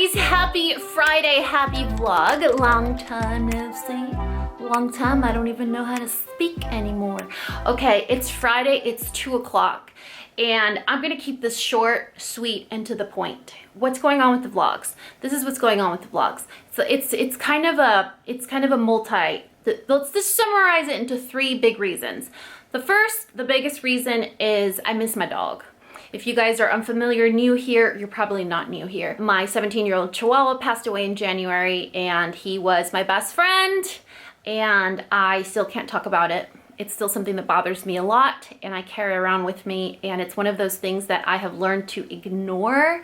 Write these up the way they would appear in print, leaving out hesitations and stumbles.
guys, happy Friday, happy vlog. Long time no see. Long time, I don't even know how to speak anymore. Okay, it's Friday, it's 2 o'clock, and I'm gonna keep this short, sweet, and to the point. What's going on with the vlogs? This is what's going on with the vlogs. So it's kind of a multi. Let's just summarize it into 3 big reasons. The biggest reason is I miss my dog. If you guys are unfamiliar, new here, you're probably not new here. My 17-year-old Chihuahua passed away in January, and he was my best friend, and I still can't talk about it. It's still something that bothers me a lot, and I carry around with me, and it's one of those things that I have learned to ignore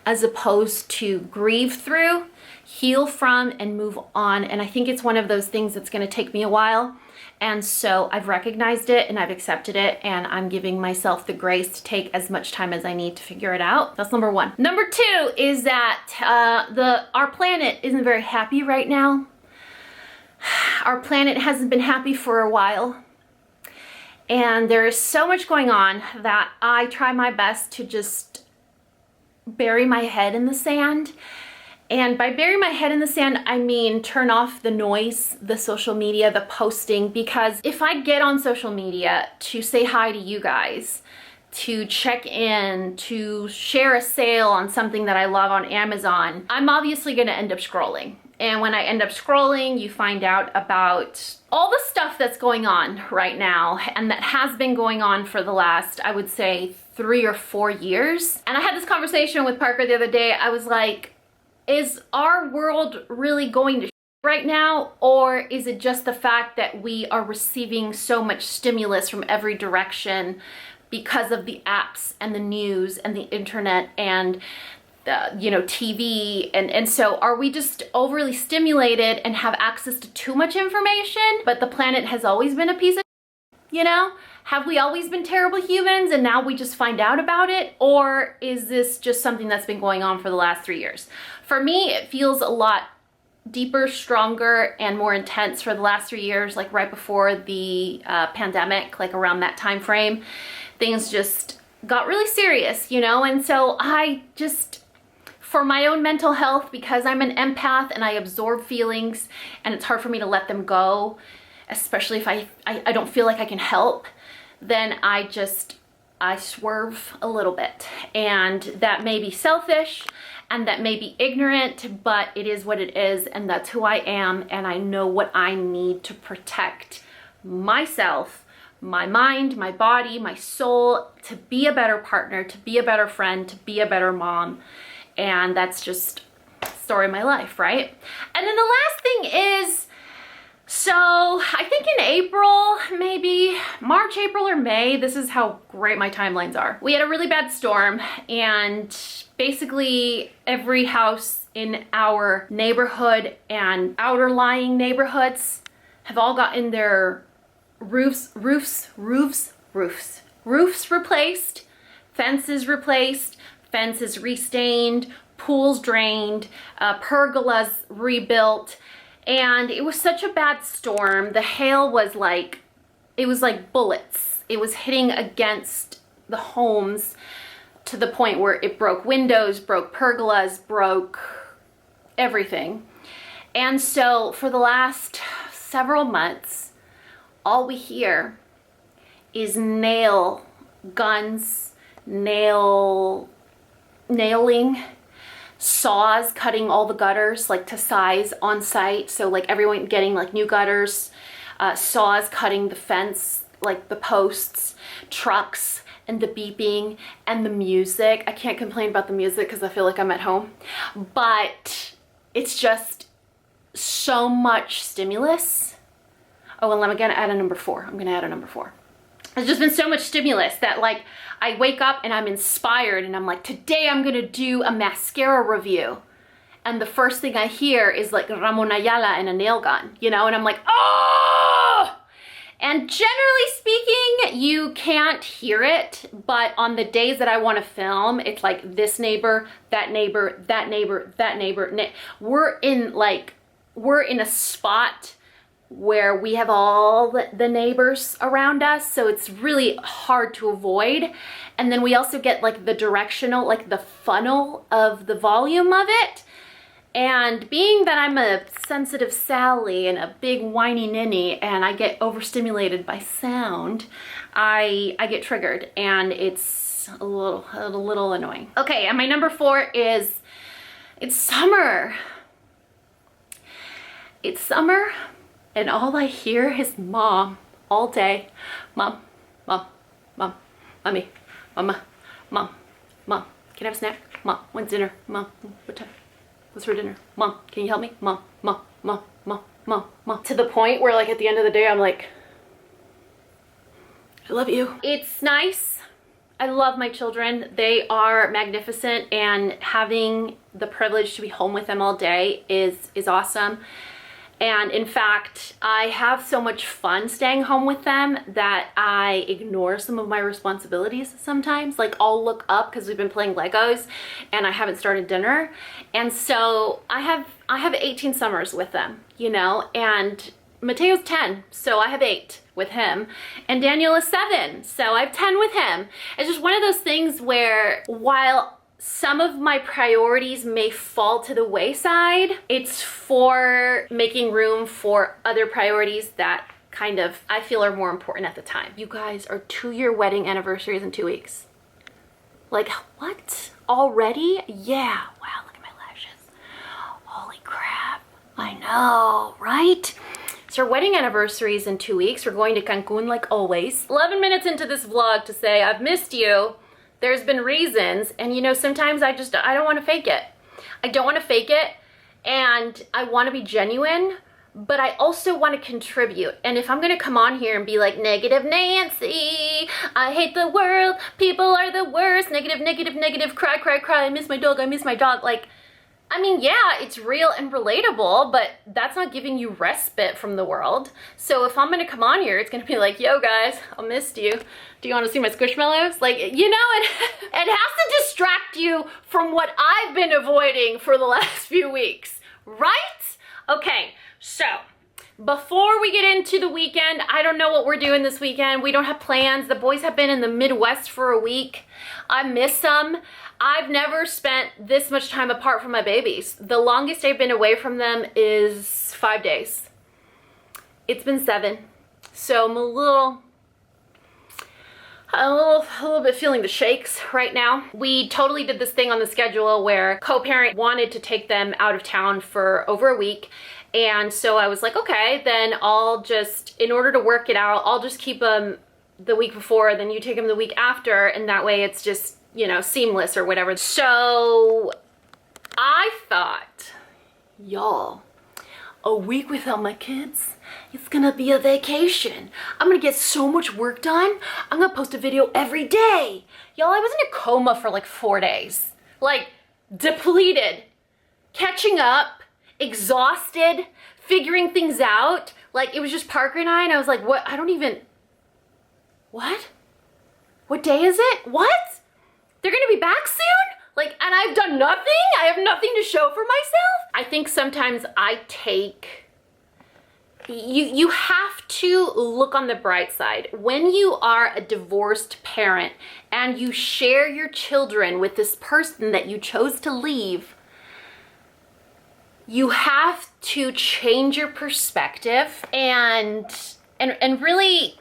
as opposed to grieve through, heal from, and move on. And I think it's one of those things that's gonna take me a while. And so I've recognized it and I've accepted it, and I'm giving myself the grace to take as much time as I need to figure it out. That's number 1. Number 2 is that our planet isn't very happy right now. Our planet hasn't been happy for a while. And there is so much going on that I try my best to just bury my head in the sand. And by bury my head in the sand, I mean turn off the noise, the social media, the posting, because if I get on social media to say hi to you guys, to check in, to share a sale on something that I love on Amazon, I'm obviously gonna end up scrolling. And when I end up scrolling, you find out about all the stuff that's going on right now, and that has been going on for the last, I would say, 3 or 4 years. And I had this conversation with Parker the other day. I was like, is our world really going to right now, or is it just the fact that we are receiving so much stimulus from every direction because of the apps and the news and the internet and TV, and so are we just overly stimulated and have access to too much information, but the planet has always been a piece of have we always been terrible humans and now we just find out about it? Or is this just something that's been going on for the last 3 years? For me, it feels a lot deeper, stronger, and more intense for the last 3 years, like right before the pandemic, like around that time frame. Things just got really serious, and so I just, for my own mental health, because I'm an empath and I absorb feelings and it's hard for me to let them go, especially if I don't feel like I can help, then I swerve a little bit. And that may be selfish and that may be ignorant, but it is what it is, and that's who I am, and I know what I need to protect myself, my mind, my body, my soul, to be a better partner, to be a better friend, to be a better mom. And that's just the story of my life, right? And then the last thing is, so I think in April, maybe March, April, or May, this is how great my timelines are. We had a really bad storm, and basically every house in our neighborhood and outer lying neighborhoods have all gotten their roofs replaced, fences replaced, fences restained, pools drained, pergolas rebuilt. And it was such a bad storm. The hail was like, it was like bullets. It was hitting against the homes to the point where it broke windows, broke pergolas, broke everything. And so for the last several months, all we hear is nail guns, nailing, saws cutting all the gutters like to size on site, so like everyone getting like new gutters, saws cutting the fence, like the posts, trucks, and the beeping and the music. I can't complain about the music because I feel like I'm at home, but it's just so much stimulus. Oh, and I'm gonna add a number 4. There's just been so much stimulus that, like, I wake up and I'm inspired and I'm like, today I'm gonna do a mascara review. And the first thing I hear is like Ramon Ayala and a nail gun, and I'm like, oh! And generally speaking, you can't hear it, but on the days that I wanna film, it's like this neighbor, that neighbor, that neighbor, that neighbor. We're in a spot where we have all the neighbors around us, so it's really hard to avoid. And then we also get like the directional, like the funnel of the volume of it. And being that I'm a sensitive Sally and a big whiny ninny and I get overstimulated by sound, I get triggered and it's a little annoying. Okay, and my number 4 is it's summer. It's summer and all I hear is mom all day. Mom, mom, mom, mommy, mama, mom, mom. Can I have a snack? Mom, when's dinner? Mom, what time? What's for dinner? Mom, can you help me? Mom, mom, mom, mom, mom, mom. To the point where like at the end of the day, I'm like, I love you. It's nice. I love my children. They are magnificent and having the privilege to be home with them all day is awesome. And in fact, I have so much fun staying home with them that I ignore some of my responsibilities sometimes. Like I'll look up because we've been playing Legos and I haven't started dinner. And so I have 18 summers with them, you know, and Mateo's 10, so I have 8 with him. And Daniel is 7, so I have 10 with him. It's just one of those things where while some of my priorities may fall to the wayside, it's for making room for other priorities that kind of I feel are more important at the time. You guys, our 2-year wedding anniversary is in 2 weeks. Like, what? Already? Yeah. Wow, look at my lashes. Holy crap. I know, right? So our wedding anniversary is in 2 weeks. We're going to Cancun like always. 11 minutes into this vlog to say I've missed you. There's been reasons, and you know, sometimes I don't want to fake it. I don't want to fake it, and I want to be genuine, but I also want to contribute. And if I'm going to come on here and be like, negative Nancy, I hate the world, people are the worst, negative, negative, negative, cry, cry, cry, I miss my dog, I miss my dog, like, I mean, yeah, it's real and relatable, but that's not giving you respite from the world. So if I'm gonna come on here, it's gonna be like, yo guys, I missed you. Do you wanna see my squishmallows? Like, you know, it has to distract you from what I've been avoiding for the last few weeks, right? Okay, so before we get into the weekend, I don't know what we're doing this weekend. We don't have plans. The boys have been in the Midwest for a week. I miss them. I've never spent this much time apart from my babies. The longest I've been away from them is 5 days. It's been 7. So I'm a little bit feeling the shakes right now. We totally did this thing on the schedule where co-parent wanted to take them out of town for over a week. And so I was like, okay, then I'll just, in order to work it out, I'll just keep them the week before, then you take them the week after, and that way it's just, you know, seamless or whatever. So I thought, y'all, a week without my kids, it's gonna be a vacation. I'm gonna get so much work done. I'm gonna post a video every day. Y'all, I was in a coma for like 4 days. Like, depleted, catching up, exhausted, figuring things out. Like, it was just Parker and I was like, what? I don't even, what? What day is it? What? They're gonna be back soon? Like, and I've done nothing? I have nothing to show for myself? I think sometimes I take, you have to look on the bright side. When you are a divorced parent and you share your children with this person that you chose to leave, you have to change your perspective and really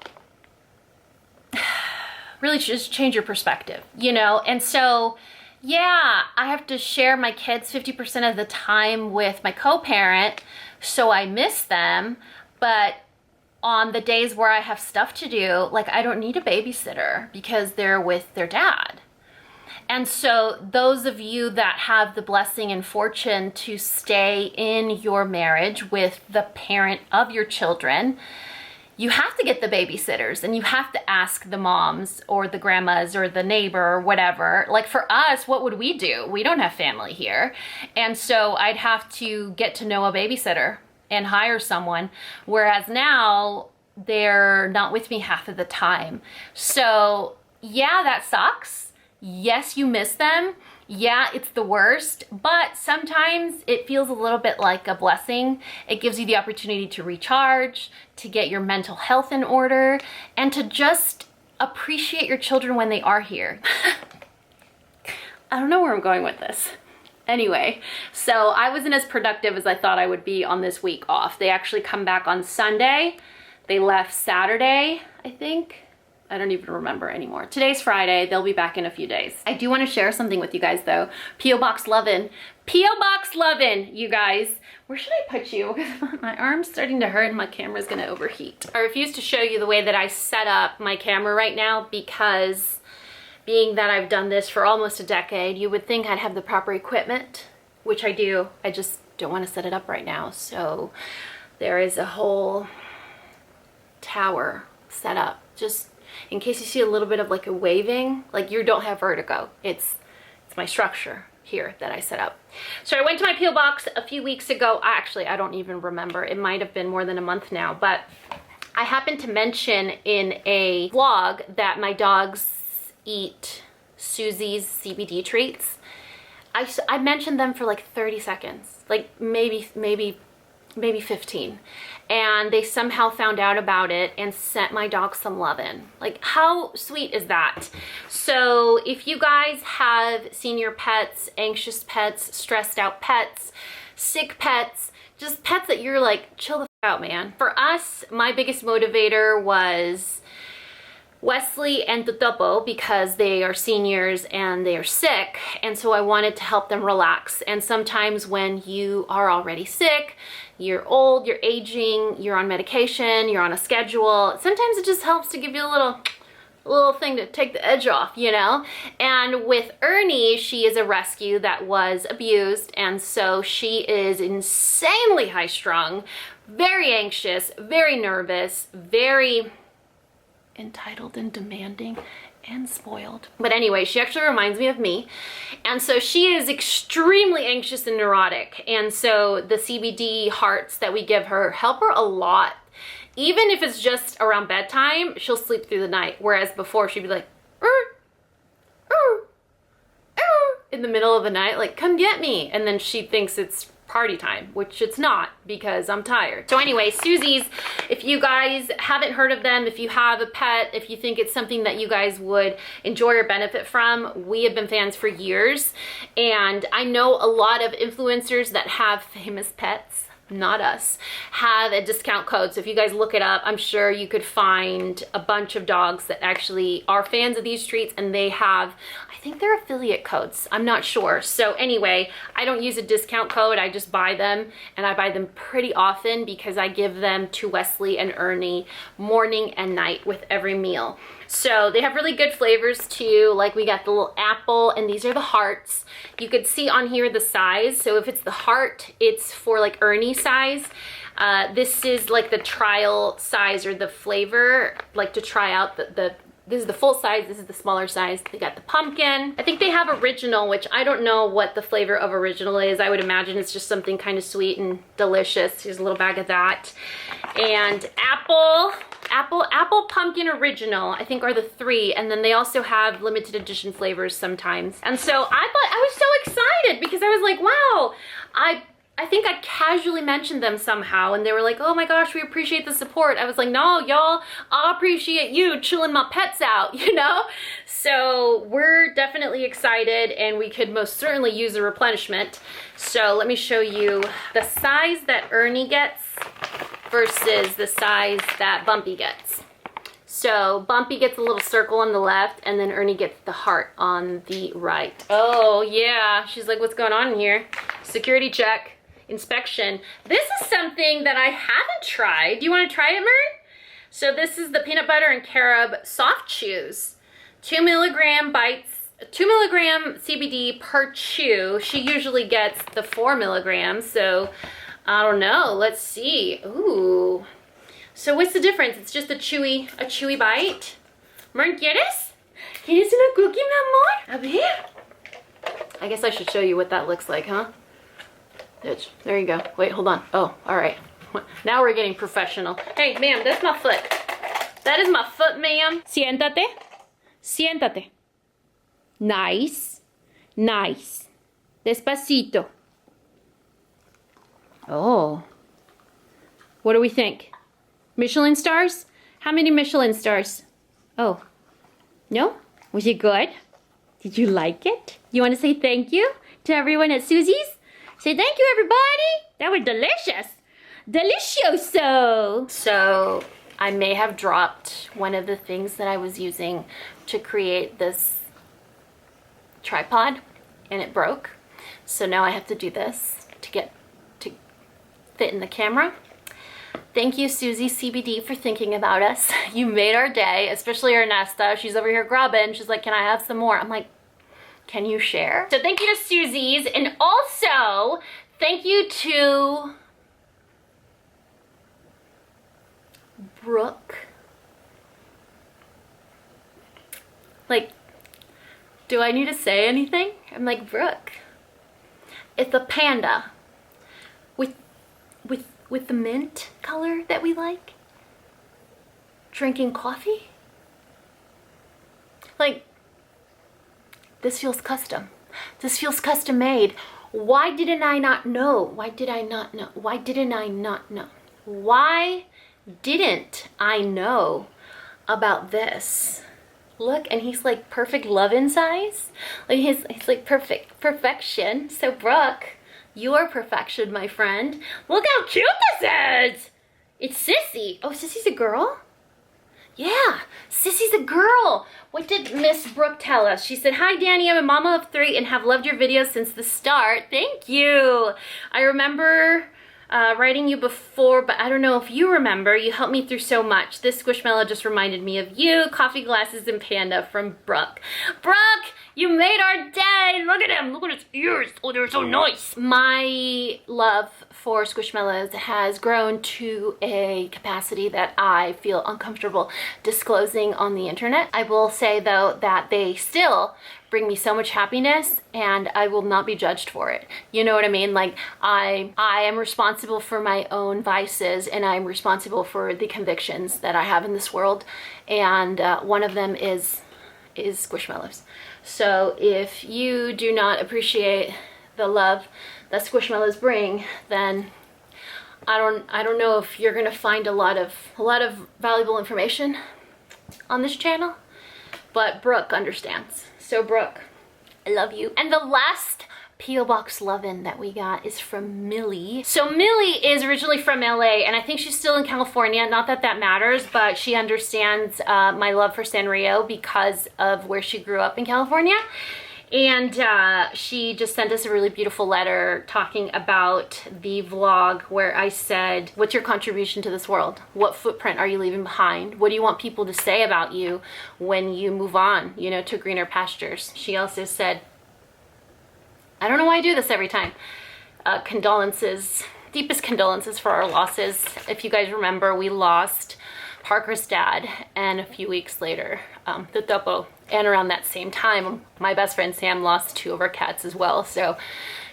just change your perspective, you know? And so, yeah, I have to share my kids 50% of the time with my co-parent, so I miss them. But on the days where I have stuff to do, like, I don't need a babysitter because they're with their dad. And so those of you that have the blessing and fortune to stay in your marriage with the parent of your children, you have to get the babysitters and you have to ask the moms or the grandmas or the neighbor or whatever. Like, for us, what would we do? We don't have family here. And so I'd have to get to know a babysitter and hire someone. Whereas now they're not with me half of the time. So yeah, that sucks. Yes, you miss them. Yeah, it's the worst, but sometimes it feels a little bit like a blessing. It gives you the opportunity to recharge, to get your mental health in order, and to just appreciate your children when they are here. I don't know where I'm going with this. Anyway, so I wasn't as productive as I thought I would be on this week off. They actually come back on Sunday. They left Saturday, I think. I don't even remember anymore. Today's Friday. They'll be back in a few days. I do want to share something with you guys though. P.O. Box Lovin'. P.O. Box Lovin', you guys. Where should I put you? Because my arm's starting to hurt and my camera's gonna overheat. I refuse to show you the way that I set up my camera right now because being that I've done this for almost a decade, you would think I'd have the proper equipment, which I do. I just don't want to set it up right now. So there is a whole tower set up just in case you see a little bit of like a waving, like you don't have vertigo. It's my structure here that I set up. So I went to my P.O. box a few weeks ago. Actually, I don't even remember. It might have been more than a month now, but I happened to mention in a vlog that my dogs eat Susie's CBD treats. I mentioned them for like 30 seconds, like maybe 15. And they somehow found out about it and sent my dog some lovin'. Like, how sweet is that? So if you guys have senior pets, anxious pets, stressed out pets, sick pets, just pets that you're like, chill the f out, man. For us, my biggest motivator was Wesley and Totopo because they are seniors and they are sick, and so I wanted to help them relax. And sometimes when you are already sick, you're old, you're aging, you're on medication, you're on a schedule, sometimes it just helps to give you a little thing to take the edge off, you know? And with Ernie, she is a rescue that was abused, and so she is insanely high strung, very anxious, very nervous, very entitled and demanding and spoiled. But anyway, she actually reminds me of me. And so she is extremely anxious and neurotic. And so the CBD hearts that we give her help her a lot. Even if it's just around bedtime, she'll sleep through the night. Whereas before she'd be like, in the middle of the night, like, come get me. And then she thinks it's party time, which it's not because I'm tired. So anyway, Susie's, if you guys haven't heard of them, if you have a pet, if you think it's something that you guys would enjoy or benefit from, we have been fans for years. And I know a lot of influencers that have famous pets, not us, have a discount code. So if you guys look it up, I'm sure you could find a bunch of dogs that actually are fans of these treats, and they have, I think they're affiliate codes. I'm not sure. So anyway, I don't use a discount code. I just buy them, and I buy them pretty often because I give them to Wesley and Ernie morning and night with every meal. So they have really good flavors too. Like we got the little apple, and these are the hearts. You could see on here the size. So if it's the heart, it's for like Ernie size. This is like the trial size or the flavor, like to try out this is the full size, this is the smaller size. They got the pumpkin. I think they have original, which I don't know what the flavor of original is. I would imagine it's just something kind of sweet and delicious. Here's a little bag of that. And apple, pumpkin, original, I think are the three. And then they also have limited edition flavors sometimes. And so I was so excited because I was like, wow, I think I casually mentioned them somehow, and they were like, oh my gosh, we appreciate the support. I was like, no, y'all, I appreciate you chilling my pets out, you know? So we're definitely excited, and we could most certainly use a replenishment. So let me show you the size that Ernie gets versus the size that Bumpy gets. So Bumpy gets a little circle on the left, and then Ernie gets the heart on the right. Oh yeah, she's like, what's going on in here? Security check. Inspection. This is something that I haven't tried. Do you want to try it, Mert? So this is the peanut butter and carob soft chews. 2 milligram bites, 2 milligram CBD per chew. She usually gets the 4 milligrams. So I don't know. Let's see. Ooh. So what's the difference? It's just a chewy bite. Mert, ¿quieres? ¿Quieres una cookie, mi amor? A ver. I guess I should show you what that looks like, huh? There you go. Wait, hold on. Oh, all right. Now we're getting professional. Hey, ma'am, that's my foot. That is my foot, ma'am. Siéntate. Siéntate. Nice. Nice. Despacito. Oh. What do we think? Michelin stars? How many Michelin stars? Oh. No? Was it good? Did you like it? You want to say thank you? to everyone at Susie's? Say thank you, everybody. That was delicious. Delicioso. So I may have dropped one of the things that I was using to create this tripod, and it broke. So now I have to do this to fit in the camera. Thank you, Susie CBD, for thinking about us. You made our day, especially Ernesta. She's over here grubbing. She's like, can I have some more? I'm like, can you share? So thank you to Susie's, and also thank you to BROOK. Like, do I need to say anything? I'm like, BROOK. It's a panda with the mint color that we like. Drinking coffee. Like, this feels custom. This feels custom made. Why didn't I not know? Why did I not know? Why didn't I not know? Why didn't I know about this? Look, and he's like perfect lovin size. Like he's like perfection. So Brooke, you are perfection, my friend. Look how cute this is. It's Sissy. Oh, Sissy's a girl? Yeah, Sissy's a girl. What did Miss Brooke tell us? She said, hi, Dani, I'm a mama of 3 and have loved your videos since the start. Thank you. I remember writing you before, but I don't know if you remember. You helped me through so much. This squishmallow just reminded me of you. Coffee glasses and panda from Brooke. Brooke, you made our day. Look at him. Look at his ears. Oh, they're so nice. My love for squishmallows has grown to a capacity that I feel uncomfortable disclosing on the internet. I will say, though, that they still bring me so much happiness, and I will not be judged for it. You know what I mean? Like, I am responsible for my own vices, and I'm responsible for the convictions that I have in this world, and one of them is squishmallows. So if you do not appreciate the love that squishmallows bring, then I don't know if you're gonna find a lot of valuable information on this channel, but Brooke understands. So Brooke, I love you. And the last P.O. Box lovin' that we got is from MILI. So MILI is originally from LA, and I think she's still in California. Not that that matters, but she understands my love for Sanrio because of where she grew up in California. And she just sent us a really beautiful letter talking about the vlog where I said, what's your contribution to this world? What footprint are you leaving behind? What do you want people to say about you when you move on, you know, to greener pastures? She also said, I don't know why I do this every time. Condolences, deepest condolences for our losses. If you guys remember, we lost Parker's dad, and a few weeks later, the topo. And around that same time, my best friend Sam lost 2 of our cats as well. So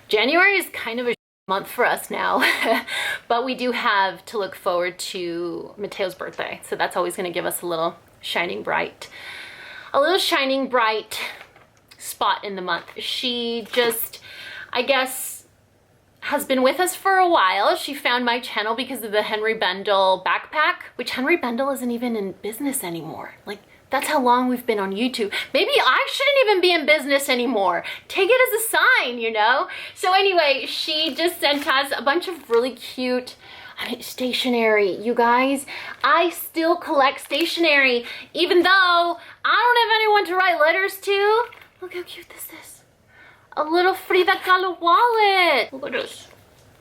January is kind of a month for us now, but we do have to look forward to Mateo's birthday. So that's always gonna give us a little shining bright spot in the month. She just, I guess, has been with us for a while. She found my channel because of the Henry Bendel backpack, which Henry Bendel isn't even in business anymore. Like, that's how long we've been on YouTube. Maybe I shouldn't even be in business anymore. Take it as a sign, you know? So anyway, she just sent us a bunch of really cute, stationery. You guys, I still collect stationery, even though I don't have anyone to write letters to. Look how cute this is. A little Frida Kahlo wallet. Look at this.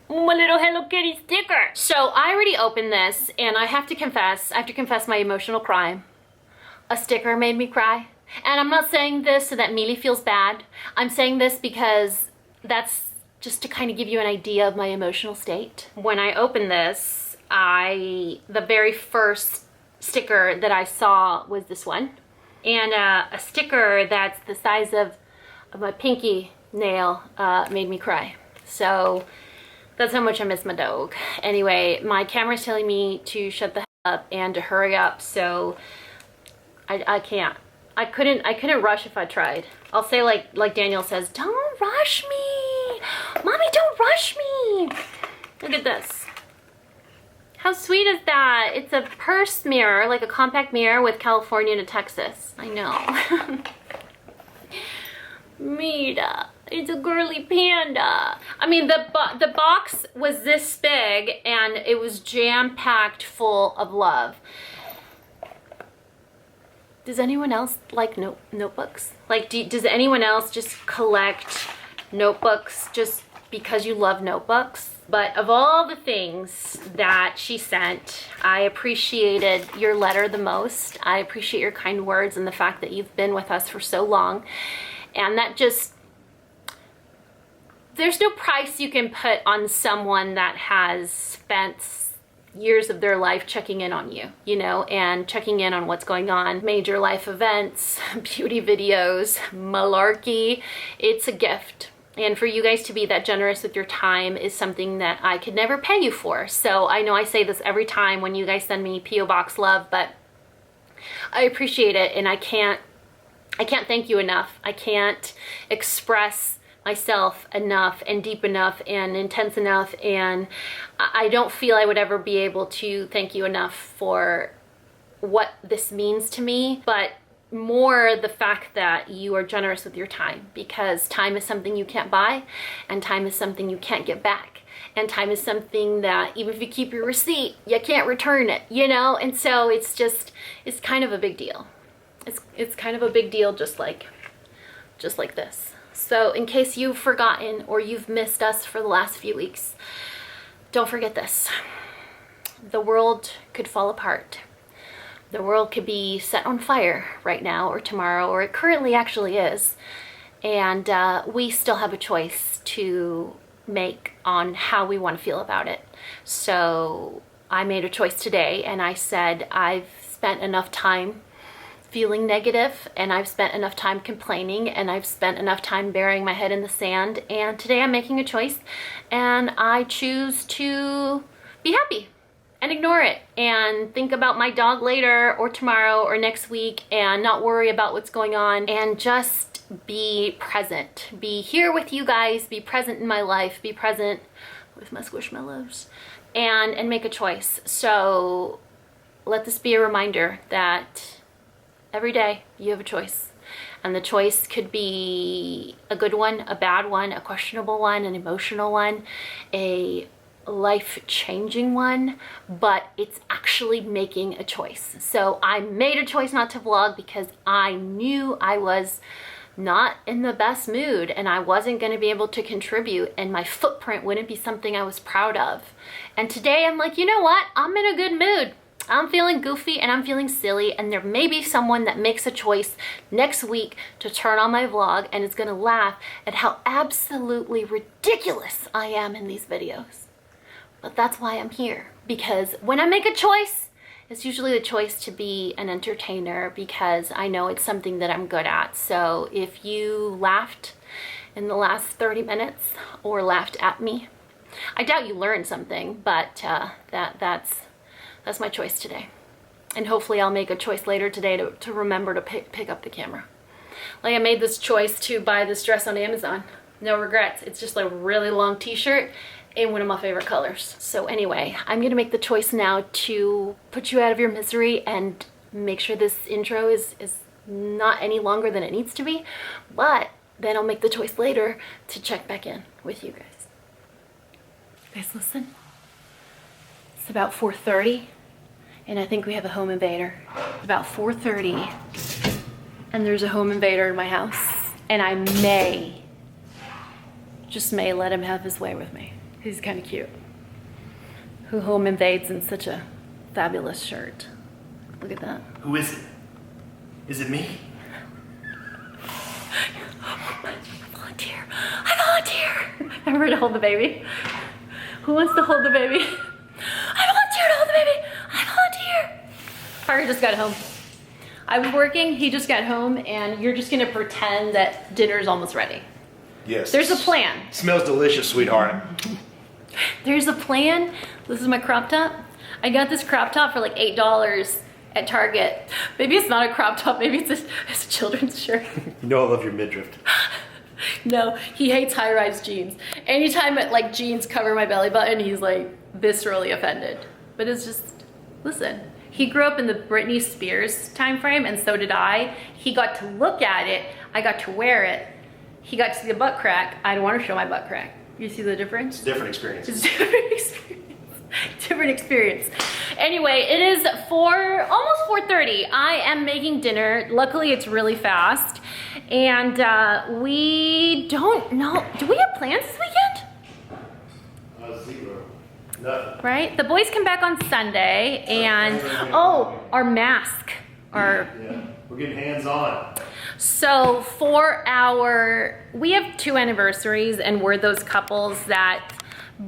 My little Hello Kitty sticker. So I already opened this, and I have to confess my emotional crime. A sticker made me cry. And I'm not saying this so that MILI feels bad. I'm saying this because that's just to kind of give you an idea of my emotional state. When I opened this, the very first sticker that I saw was this one. And a sticker that's the size of my pinky nail made me cry. So that's how much I miss my dog. Anyway, my camera's telling me to shut the hell up and to hurry up, so I can't. I couldn't rush if I tried. I'll say like Daniel says, don't rush me. Mommy, don't rush me. Look at this. How sweet is that? It's a purse mirror, like a compact mirror with California to Texas. I know. Mira, It's a girly panda. I mean, the box was this big and it was jam-packed full of love. Does anyone else like notebooks? Like, does anyone else just collect notebooks just because you love notebooks? But of all the things that she sent, I appreciated your letter the most. I appreciate your kind words and the fact that you've been with us for so long. And that just, there's no price you can put on someone that has spent years of their life checking in on you, you know, and checking in on what's going on, major life events, beauty videos, malarkey. It's a gift. And for you guys to be that generous with your time is something that I could never pay you for. So I know I say this every time when you guys send me P.O. Box love, but I appreciate it, and I can't thank you enough. I can't express myself enough and deep enough and intense enough, and I don't feel I would ever be able to thank you enough for what this means to me, but more the fact that you are generous with your time, because time is something you can't buy, and time is something you can't get back, and time is something that even if you keep your receipt, you can't return it, you know. And so it's kind of a big deal. It's kind of a big deal, just like this. So in case you've forgotten or you've missed us for the last few weeks, don't forget this. The world could fall apart. The world could be set on fire right now or tomorrow, or it currently actually is. And we still have a choice to make on how we want to feel about it. So I made a choice today, and I said I've spent enough time feeling negative, and I've spent enough time complaining, and I've spent enough time burying my head in the sand, and today I'm making a choice, and I choose to be happy and ignore it and think about my dog later or tomorrow or next week and not worry about what's going on, and just be present. Be here with you guys, be present in my life, be present with my squishmallows, and make a choice. So let this be a reminder that every day you have a choice, and the choice could be a good one, a bad one, a questionable one, an emotional one, a life-changing one, but it's actually making a choice. So I made a choice not to vlog because I knew I was not in the best mood and I wasn't going to be able to contribute, and my footprint wouldn't be something I was proud of. And today I'm like, you know what? I'm in a good mood. I'm feeling goofy and I'm feeling silly, and there may be someone that makes a choice next week to turn on my vlog and is gonna laugh at how absolutely ridiculous I am in these videos. But that's why I'm here, because when I make a choice, it's usually the choice to be an entertainer, because I know it's something that I'm good at. So if you laughed in the last 30 minutes or laughed at me, I doubt you learned something, but that's my choice today. And hopefully I'll make a choice later today to remember to pick up the camera. Like, I made this choice to buy this dress on Amazon. No regrets. It's just a really long t-shirt in one of my favorite colors. So anyway, I'm gonna make the choice now to put you out of your misery and make sure this intro is not any longer than it needs to be, but then I'll make the choice later to check back in with you guys. Guys, listen. It's about 4:30, and I think we have a home invader. About 4:30, and there's a home invader in my house, and I may, just may, let him have his way with me. He's kind of cute. Who home invades in such a fabulous shirt. Look at that. Who is it? Is it me? I volunteer. I volunteer. Remember to hold the baby? Who wants to hold the baby? I volunteer to hold the baby. I volunteer. Harry just got home. I was working, he just got home, and you're just gonna pretend that dinner's almost ready. Yes. There's a plan. Smells delicious, sweetheart. There's a plan. This is my crop top. I got this crop top for like $8 at Target. Maybe it's not a crop top, maybe it's a children's shirt. You know I love your midriff. No, he hates high-rise jeans. Anytime like jeans cover my belly button, he's like viscerally offended. But it's just, listen, he grew up in the Britney Spears time frame, and so did I. He got to look at it, I got to wear it, he got to see the butt crack. I don't want to show my butt crack. You see the difference? It's a different experience. It's a different experience. Different experience. Anyway, it is almost 4:30. I am making dinner. Luckily, it's really fast. And we don't know. Do we have plans this weekend? Zero. Nothing. Right? The boys come back on Sunday and, oh, our mask. Yeah, we're getting hands-on. So we have 2 anniversaries and we're those couples that,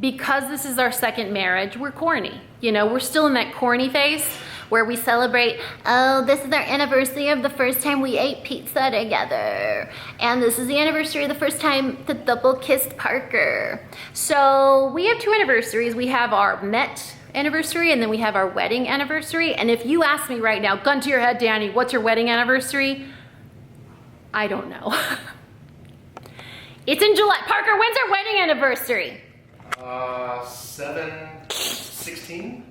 because this is our second marriage, we're corny. You know, we're still in that corny phase where we celebrate, oh, this is our anniversary of the first time we ate pizza together. And this is the anniversary of the first time the double kissed Parker. So we have 2 anniversaries. We have our Met anniversary and then we have our wedding anniversary. And if you ask me right now, gun to your head, Dani, what's your wedding anniversary? I don't know. It's in July. Parker, when's our wedding anniversary? 7/16?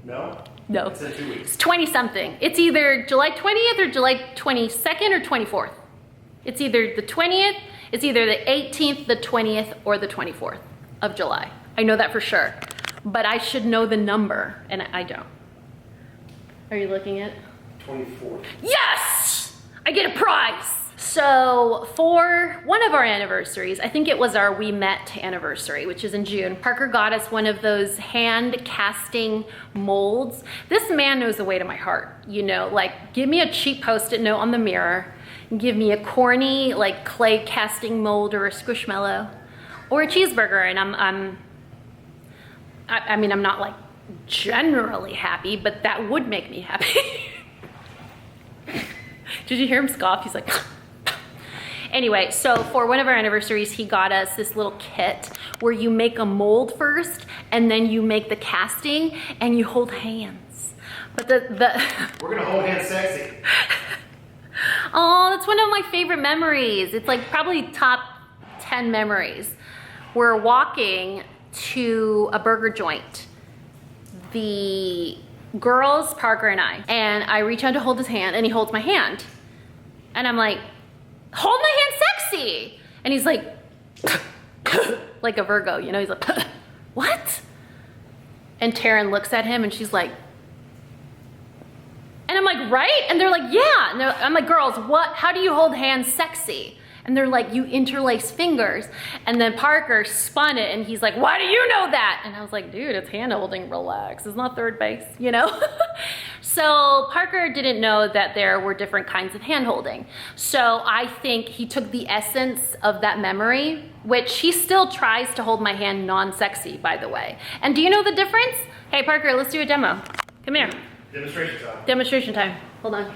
No? No. It's in 2 weeks. It's 20 something. It's either July 20th or July 22nd or 24th. It's either the 20th, it's either the 18th, the 20th, or the 24th of July. I know that for sure. But I should know the number, and I don't. Are you looking at it? 24th. Yes! I get a prize! So for one of our anniversaries, I think it was our We Met anniversary, which is in June, Parker got us one of those hand casting molds. This man knows the way to my heart, you know, like give me a cheap Post-it note on the mirror, give me a corny like clay casting mold or a squishmallow or a cheeseburger, and I mean, I'm not like generally happy, but that would make me happy. Did you hear him scoff? He's like, anyway, so for one of our anniversaries, he got us this little kit where you make a mold first and then you make the casting and you hold hands. But We're gonna hold hands sexy. Oh, that's one of my favorite memories. It's like probably top 10 memories. We're walking to a burger joint. The girls, Parker and I reach out to hold his hand and he holds my hand. And I'm like, hold my hand sexy. And he's like, like a Virgo, you know, he's like, what? And Taryn looks at him and she's like, and I'm like, right? And they're like, yeah. And I'm like, girls, what? How do you hold hands sexy? And they're like, you interlace fingers. And then Parker spun it and he's like, why do you know that? And I was like, dude, it's hand holding, relax. It's not third base, you know? So Parker didn't know that there were different kinds of hand holding. So I think he took the essence of that memory, which he still tries to hold my hand non-sexy, by the way. And do you know the difference? Hey, Parker, let's do a demo. Come here. Demonstration time. Demonstration time. Hold on.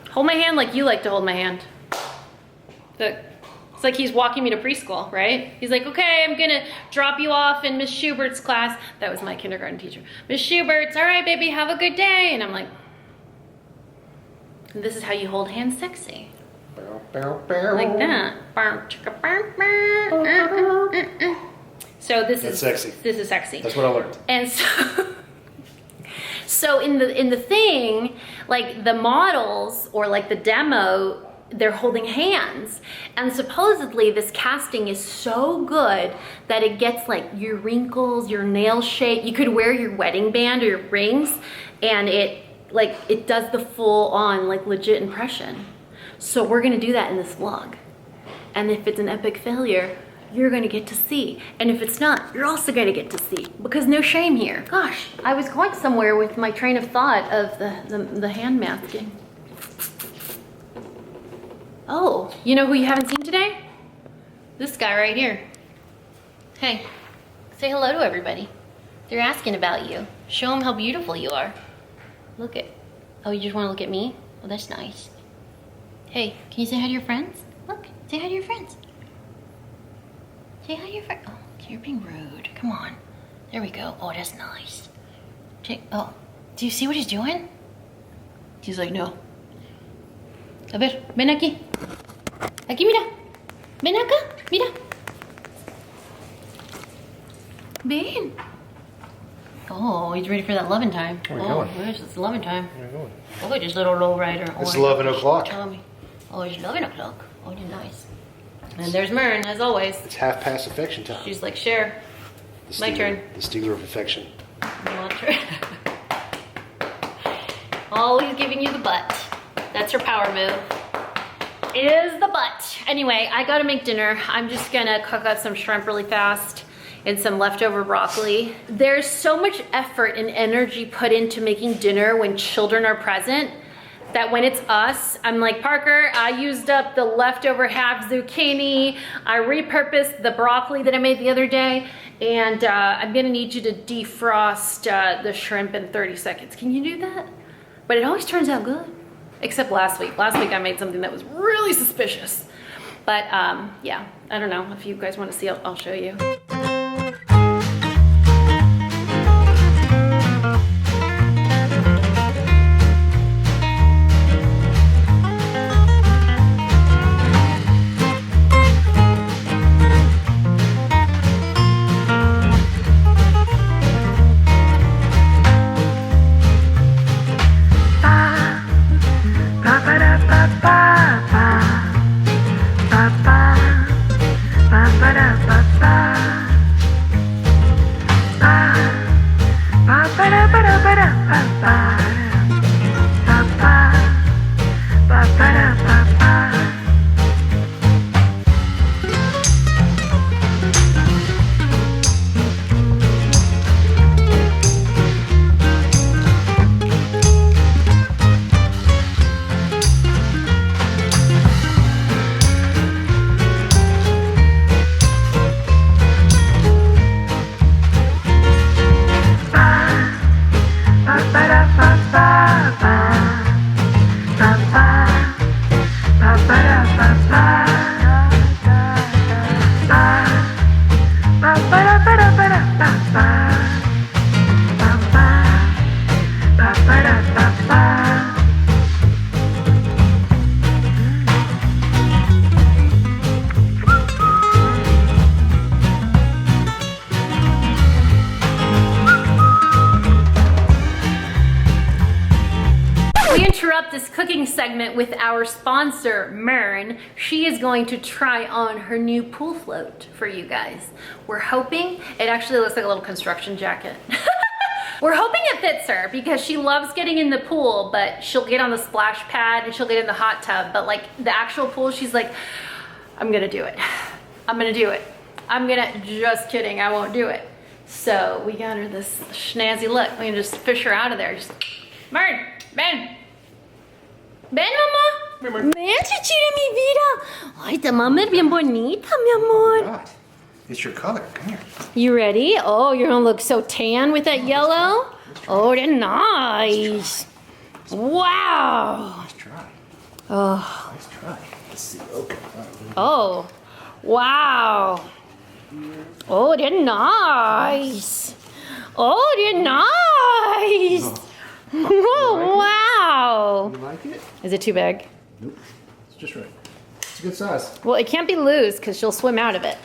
Hold my hand like you like to hold my hand. Look, it's like he's walking me to preschool, right? He's like, okay, I'm gonna drop you off in Miss Schubert's class. That was my kindergarten teacher. Miss Schubert's, all right, baby, have a good day. And I'm like, this is how you hold hands sexy. Like that. So That's sexy. This is sexy. That's what I learned. And so in the thing, like the models or like the demo, they're holding hands, and supposedly this casting is so good that it gets like your wrinkles, your nail shape. You could wear your wedding band or your rings and it does the full on like legit impression. So we're gonna do that in this vlog, and if it's an epic failure, you're gonna get to see, and if it's not, you're also gonna get to see, because no shame here. Gosh, I was going somewhere with my train of thought of the hand masking. Oh, you know who you haven't seen today? This guy right here. Hey, say hello to everybody. They're asking about you. Show them how beautiful you are. Look at, oh, you just want to look at me? Oh, that's nice. Hey, can you say hi to your friends? Look, say hi to your friends. Say hi to your friends. Oh, you're being rude. Come on. There we go. Oh, that's nice. Oh, do you see what he's doing? He's like, no. A ver, ven aquí. Aquí, mira. Ven acá, mira. Ven. Oh, he's ready for that lovin' time. Where are you going? Gosh, it's lovin' time. Where are you going? Oh, just little low rider. It's 11 o'clock. Tell me. Oh, it's 11 o'clock. Oh, you're nice. And there's Mern, as always. It's half past affection time. She's like, share. My turn. The stealer of affection. Not true. Always giving you the butt. That's her power move. Is the butt. Anyway, I gotta make dinner. I'm just gonna cook up some shrimp really fast and some leftover broccoli. There's so much effort and energy put into making dinner when children are present that when it's us, I'm like, Parker, I used up the leftover half zucchini. I repurposed the broccoli that I made the other day, and I'm gonna need you to defrost the shrimp in 30 seconds. Can you do that? But it always turns out good, except last week. Last week I made something that was really suspicious. But yeah, I don't know. If you guys wanna see, I'll show you. This cooking segment with our sponsor, Mern. She is going to try on her new pool float for you guys. We're hoping, it actually looks like a little construction jacket. We're hoping it fits her because she loves getting in the pool, but she'll get on the splash pad and she'll get in the hot tub. But like the actual pool, she's like, I'm gonna do it. I'm gonna do it. Just kidding, I won't do it. So we got her this snazzy look. We can just fish her out of there. Just, Mern, Ben. Ven, mamá. Ven, chichita, mi vida. Ay, tu mamá es bien bonita, mi amor. God. It's your color. Come here. You ready? Oh, you're gonna look so tan with that yellow. Oh, they're nice. Wow. Let's try. Oh. Let's try. Let's see. Okay. Oh. Wow. Oh, they're nice. Oh, they're nice. Oh, wow. You like it? Is it too big? Nope. It's just right. It's a good size. Well, it can't be loose because she'll swim out of it.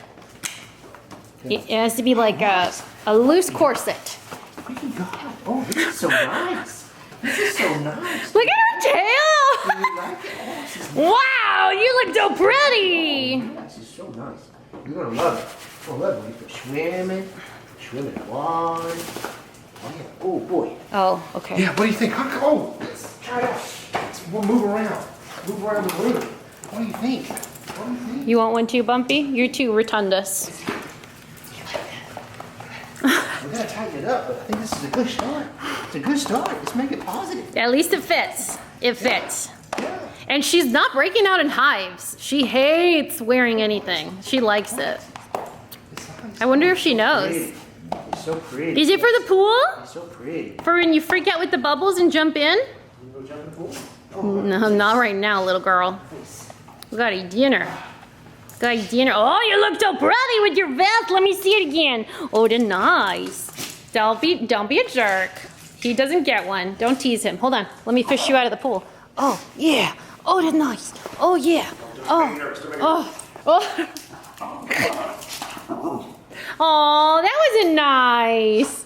It has to be like a loose corset. Oh my God. Oh, this is so nice. This is so nice. Look at her tail. You like it? Oh, this is nice. Wow, you look so pretty. Oh, this is so nice. You're going to love it. You're going to love it. You're swimming in water. Oh, yeah. Oh, boy. Oh, okay. Yeah, what do you think? Oh, let's try it out. We'll move around. Move around the room. What do you think? What do you think? You want one too, Bumpy? You're too rotundous. We're going to tighten it up, but I think this is a good start. It's a good start. Let's make it positive. At least it fits. It fits. Yeah. And she's not breaking out in hives. She hates wearing anything. She likes it. It's nice. I wonder if she knows. It's so pretty. Is it for the pool? It's so pretty. For when you freak out with the bubbles and jump in? You go jump in the pool? Oh, No, not right now, little girl. We got a dinner. Got a dinner. Oh, you look so pretty with your vest. Let me see it again. Oh, they're nice. Don't be a jerk. He doesn't get one. Don't tease him. Hold on. Let me fish you out of the pool. Oh, yeah. Oh, they're nice. Oh, yeah. Oh. Oh. Oh, that wasn't nice.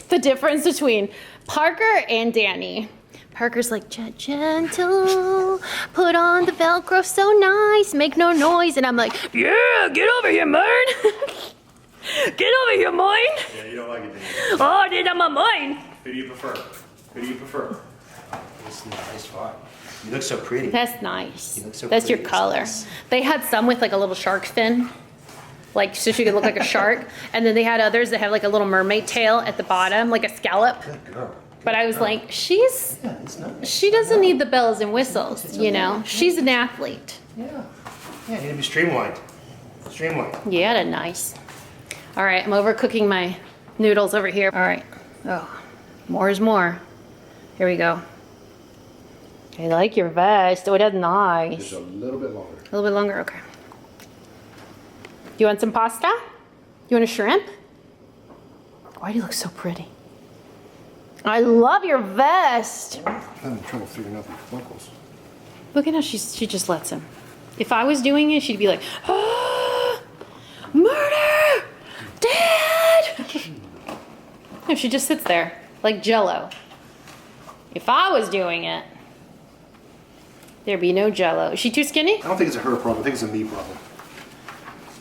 The difference between Parker and Dani. Parker's like, gentle, put on the Velcro so nice, make no noise. And I'm like, yeah, get over here, Mern. Get over here, mine. Yeah, you don't like it, do you? Oh, dude, I'm on mine. Who do you prefer? Who do you prefer? It's nice spot. You look so pretty. That's nice. You look so That's your pretty. color. Nice. They had some with like a little shark fin, like so she could look like a shark. And then they had others that have like a little mermaid tail at the bottom, like a scallop. Good girl. But I was like, Yeah, it's nice. she doesn't need the bells and whistles, you know? She's an athlete. Yeah. Yeah, you need to be streamlined. Streamlined. Yeah, that's nice. All right, I'm overcooking my noodles over here. All right. Oh, more is more. Here we go. I like your vest. Oh, that's nice. Just a little bit longer. A little bit longer, okay. You want some pasta? You want a shrimp? Why do you look so pretty? I love your vest. I'm having trouble figuring out these buckles. Look at how she just lets him. If I was doing it, she'd be like, ah, murder, Dad. No, she just sits there like Jello. If I was doing it, there'd be no Jello. Is she too skinny? I don't think it's a her problem. I think it's a me problem.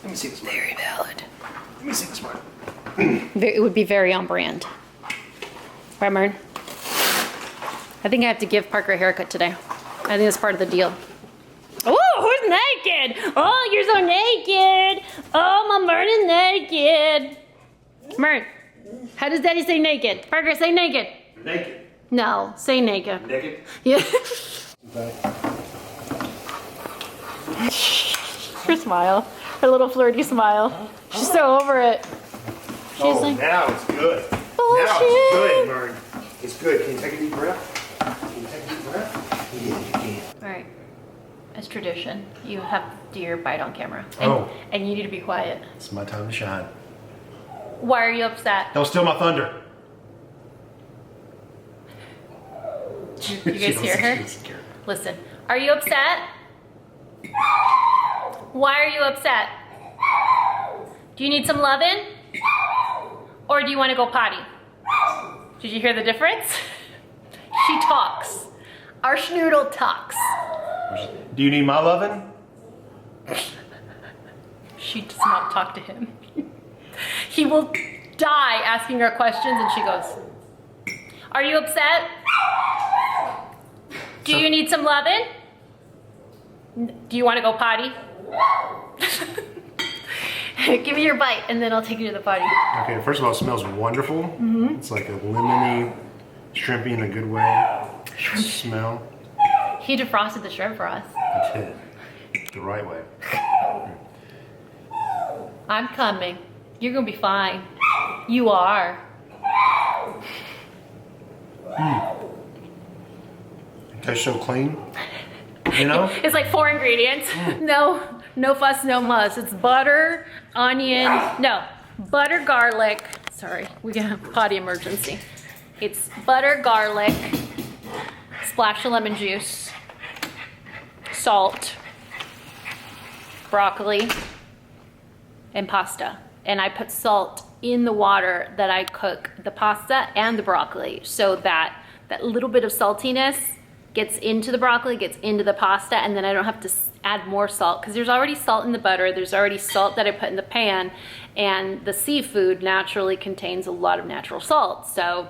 Let me see this one. Very valid. Let me see this one. It would be very on brand. Right, Mern? I think I have to give Parker a haircut today. I think that's part of the deal. Oh, who's naked? Oh, you're so naked. Oh, my Mern is naked. Mern, how does Daddy say naked? Parker, say naked. Naked. No, say naked. Naked? Yeah. Okay. Her smile. Her little flirty smile. She's so over it. She's like, now it's good. bullshit. Now it's good, Mern. It's good. Can you take a deep breath? Can you take a deep breath? Yeah, you can. All right. As tradition, you have to do your bite on camera. And you need to be quiet. It's my time to shine. Why are you upset? Don't steal my thunder. You guys hear her? Listen. Are you upset? Why are you upset? Do you need some lovin'? Or do you want to go potty? Did you hear the difference? She talks. Our schnoodle talks. Do you need my lovin'? She does not talk to him. He will die asking her questions and she goes, are you upset? Do you need some lovin'? Do you want to go potty? Give me your bite and then I'll take you to the potty. Okay, first of all, it smells wonderful. Mm-hmm. It's like a lemony, shrimpy in a good way smell. He defrosted the shrimp for us. I did. The right way. I'm coming. You're gonna be fine. You are. It tastes so clean. You know? It's like 4 ingredients. No fuss, no muss. It's butter, onion, butter, garlic. Sorry, we got a potty emergency. It's butter, garlic, splash of lemon juice, salt, broccoli, and pasta. And I put salt in the water that I cook the pasta and the broccoli so that that little bit of saltiness gets into the broccoli, gets into the pasta, and then I don't have to add more salt because there's already salt in the butter, there's already salt that I put in the pan, and the seafood naturally contains a lot of natural salt. So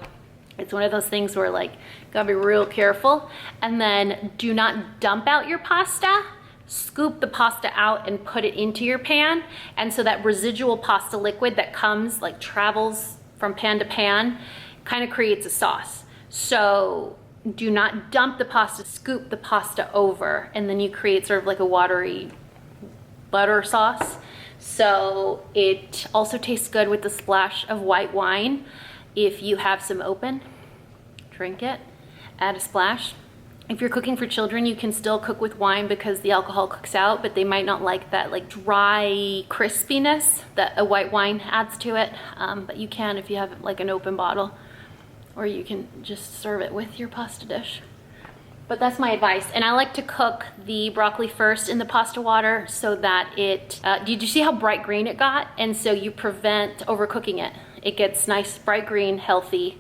it's one of those things where like, gotta be real careful. And then do not dump out your pasta. Scoop the pasta out and put it into your pan. And so that residual pasta liquid that comes, like travels from pan to pan, kind of creates a sauce. So do not dump the pasta, scoop the pasta over, and then you create sort of like a watery butter sauce. So it also tastes good with a splash of white wine. If you have some open, drink it, add a splash. If you're cooking for children, you can still cook with wine because the alcohol cooks out, but they might not like that like dry crispiness that a white wine adds to it. But you can if you have like an open bottle, or you can just serve it with your pasta dish. But that's my advice. And I like to cook the broccoli first in the pasta water so that it, did you see how bright green it got? And so you prevent overcooking it. It gets nice, bright green, healthy,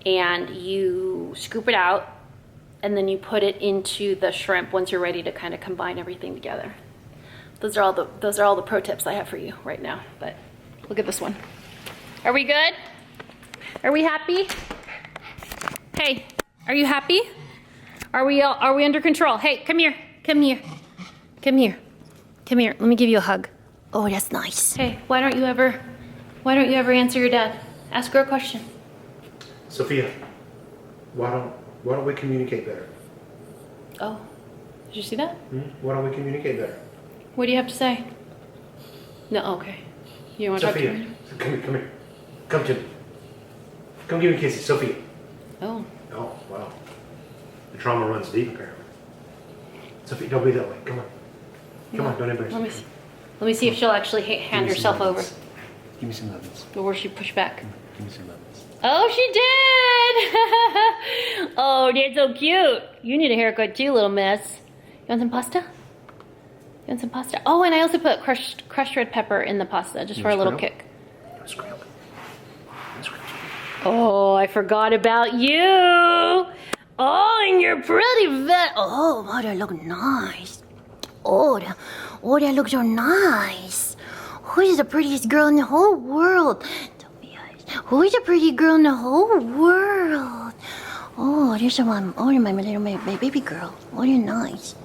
and you scoop it out and then you put it into the shrimp once you're ready to kind of combine everything together. Those are all the pro tips I have for you right now. But look at this one. Are we good? Are we happy? Hey, are you happy? Are we under control? Hey, come here. Come here. Come here. Come here. Let me give you a hug. Oh, that's nice. Hey, why don't you ever answer your dad? Ask her a question. Sophia, why don't we communicate better? Oh, did you see that? Why don't we communicate better? What do you have to say? No, okay. You want to talk to me? Sophia, come here. Come to me. Come give me kisses, Sophia. Oh. Oh, wow. The trauma runs deep, apparently. Sophia, don't be that way. Come on. Come on, don't embarrass me. Let me see if she'll actually hand herself over. Give me some lovins. Or she push back. Give me some lovins. Oh, she did! Oh, they're so cute. You need a haircut too, little miss. You want some pasta? You want some pasta? Oh, and I also put crushed red pepper in the pasta just for a little kick. Oh, I forgot about you. Oh, and your pretty vet. Oh, that look nice. Oh, that looks so nice. Who's the prettiest girl in the whole world? Who's the pretty girl in the whole world? Oh, there's my baby girl. Oh, you're nice.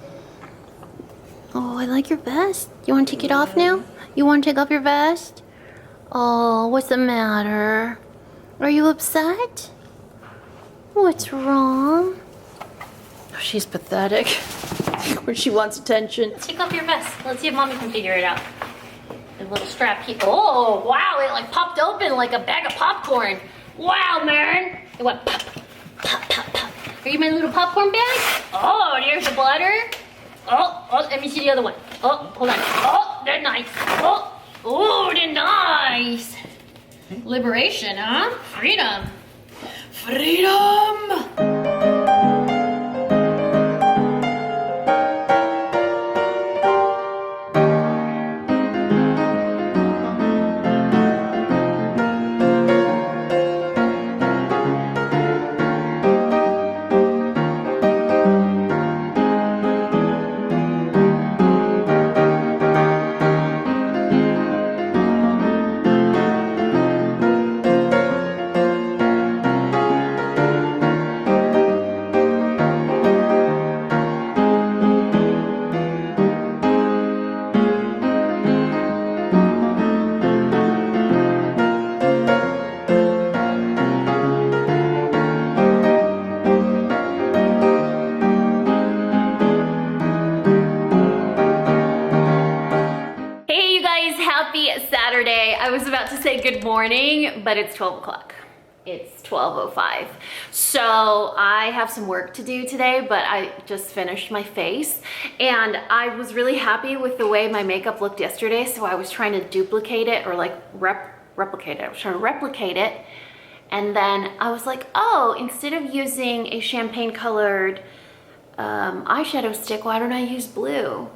Oh, I like your vest. You want to take it off now? You want to take off your vest? Oh, what's the matter? Are you upset? What's wrong? Oh, she's pathetic. When she wants attention. Take off your vest. Let's see if mommy can figure it out. The little strap here. Oh, wow, it like popped open like a bag of popcorn. Wow, man. It went pop, pop, pop, pop. Are you my little popcorn bag? Oh, there's the butter. Oh, let me see the other one. Oh, hold on. Oh, they're nice. Oh, they're nice. Liberation, huh? Freedom. Freedom. Saturday. I was about to say good morning, but it's 12 o'clock. It's 12:05. So I have some work to do today, but I just finished my face and I was really happy with the way my makeup looked yesterday. So I was trying to duplicate it or like replicate it. I was trying to replicate it. And then I was like, oh, instead of using a champagne colored eyeshadow stick, why don't I use blue?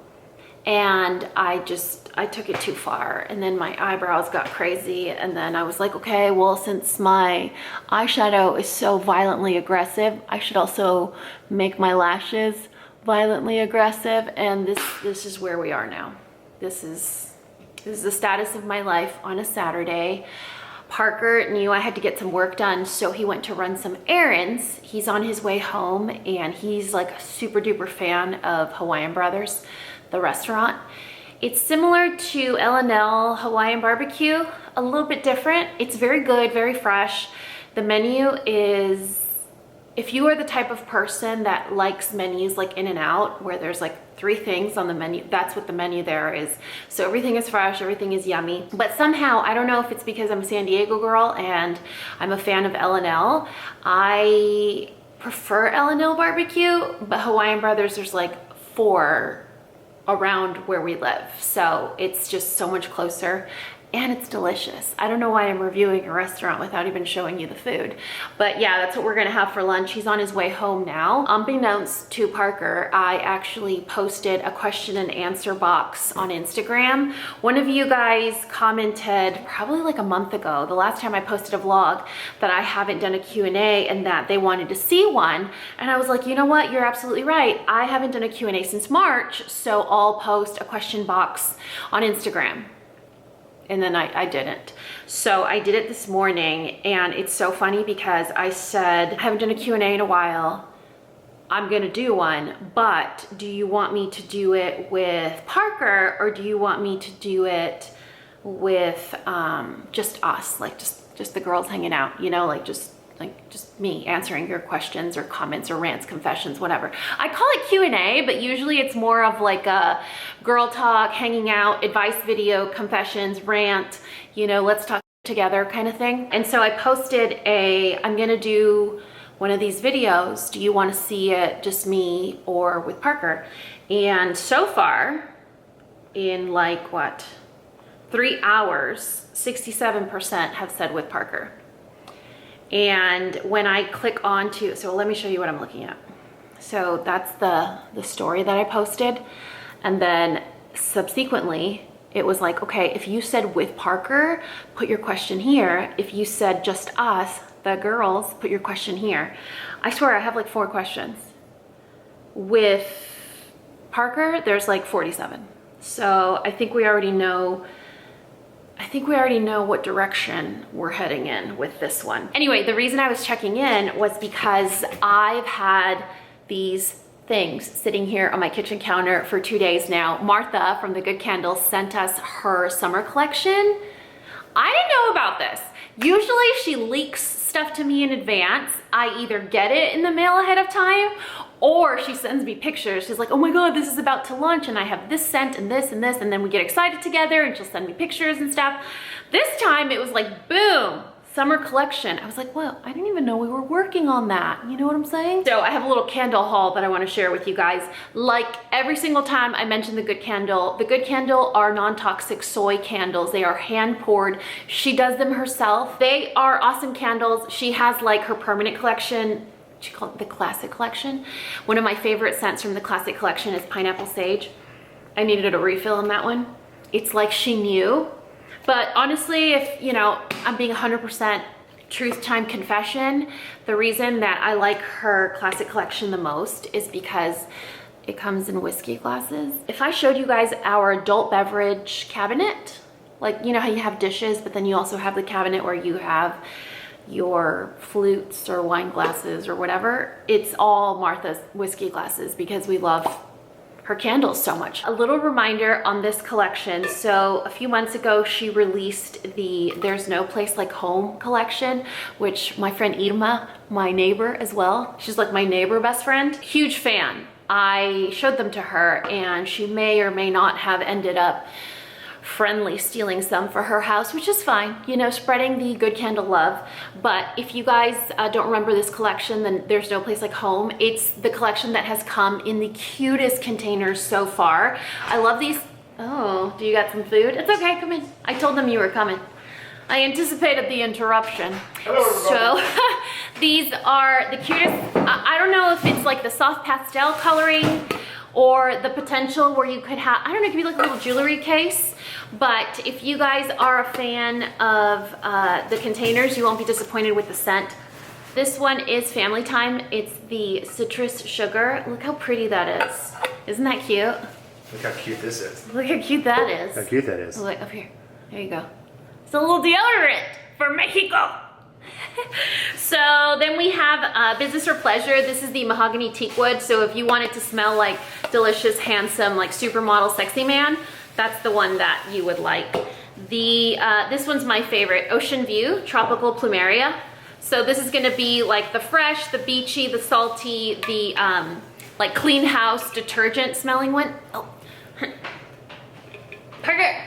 And I took it too far, and then my eyebrows got crazy, and then I was like, okay, well, since my eyeshadow is so violently aggressive, I should also make my lashes violently aggressive, and this is where we are now. This is the status of my life on a Saturday. Parker knew I had to get some work done, so he went to run some errands. He's on his way home, and he's like a super duper fan of Hawaiian Brothers, the restaurant. It's similar to L&L Hawaiian barbecue, a little bit different. It's very good, very fresh. The menu is, if you are the type of person that likes menus like In-N-Out, where there's like 3 things on the menu, that's what the menu there is. So everything is fresh, everything is yummy. But somehow, I don't know if it's because I'm a San Diego girl and I'm a fan of L&L, I prefer L&L barbecue, but Hawaiian Brothers, there's like 4 around where we live, so it's just so much closer, and it's delicious. I don't know why I'm reviewing a restaurant without even showing you the food. But yeah, that's what we're gonna have for lunch. He's on his way home now. Unbeknownst to Parker, I actually posted a question and answer box on Instagram. One of you guys commented probably like a month ago, the last time I posted a vlog, that I haven't done a Q&A and that they wanted to see one. And I was like, you know what, you're absolutely right. I haven't done a Q&A since March, so I'll post a question box on Instagram. And then I didn't. So I did it this morning, and it's so funny because I said, I haven't done a Q&A in a while. I'm gonna do one, but do you want me to do it with Parker, or do you want me to do it with just us, like just the girls hanging out, you know, like just me answering your questions or comments or rants, confessions, whatever. I call it Q&A, but usually it's more of like a girl talk, hanging out, advice video, confessions, rant, you know, let's talk together kind of thing. And so I posted I'm gonna do one of these videos. Do you want to see it just me or with Parker? And so far, in like what, 3 hours, 67% have said with Parker. And when I click onto, so let me show you what I'm looking at. So that's the story that I posted. And then subsequently, it was like, okay, if you said with Parker, put your question here. If you said just us, the girls, put your question here. I swear I have like 4 questions. With Parker, there's like 47. So I think we already know what direction we're heading in with this one. Anyway, the reason I was checking in was because I've had these things sitting here on my kitchen counter for 2 days now. Martha from the Good Candles sent us her summer collection. I didn't know about this. Usually she leaks stuff to me in advance. I either get it in the mail ahead of time, or she sends me pictures. She's like, oh my God, this is about to launch and I have this scent and this and this, and then we get excited together and she'll send me pictures and stuff. This time it was like, boom, summer collection. I was like, well, I didn't even know we were working on that. You know what I'm saying? So I have a little candle haul that I want to share with you guys. Like every single time I mention the Good Candle are non-toxic soy candles. They are hand poured. She does them herself. They are awesome candles. She has like her permanent collection. She called it the classic collection. One of my favorite scents from the classic collection is pineapple sage. I needed a refill on that one. It's like she knew. But honestly, if you know, I'm being 100% truth time confession, the reason that I like her classic collection the most is because it comes in whiskey glasses. If I showed you guys our adult beverage cabinet, like you know how you have dishes, but then you also have the cabinet where you have your flutes or wine glasses or whatever, it's all Martha's whiskey glasses because we love her candles so much. A little reminder on this collection. So a few months ago, she released the There's No Place Like Home collection, which my friend Irma, my neighbor as well, she's like my neighbor best friend, huge fan. I showed them to her and she may or may not have ended up friendly stealing some for her house, which is fine, you know, spreading the Good Candle love. But if you guys don't remember this collection, then There's No Place Like Home. It's the collection that has come in the cutest containers so far. I love these. Oh, do you got some food? It's okay, come in. I told them you were coming. I anticipated the interruption. So these are the cutest. I don't know if it's like the soft pastel coloring or the potential where you could have, I don't know, it could be like a little jewelry case. But if you guys are a fan of the containers, you won't be disappointed with the scent. This one is Family Time. It's the citrus sugar. Look how pretty that is. Isn't that cute? Look how cute this is. Look how cute that is. How cute that is. Look up here. There you go. It's a little deodorant for Mexico. So then we have Business or Pleasure. This is the mahogany teak wood. So if you want it to smell like delicious, handsome, like supermodel, sexy man, that's the one that you would like. This one's my favorite, Ocean View, Tropical Plumeria. So this is gonna be like the fresh, the beachy, the salty, the like clean house detergent smelling one. Oh, Parker.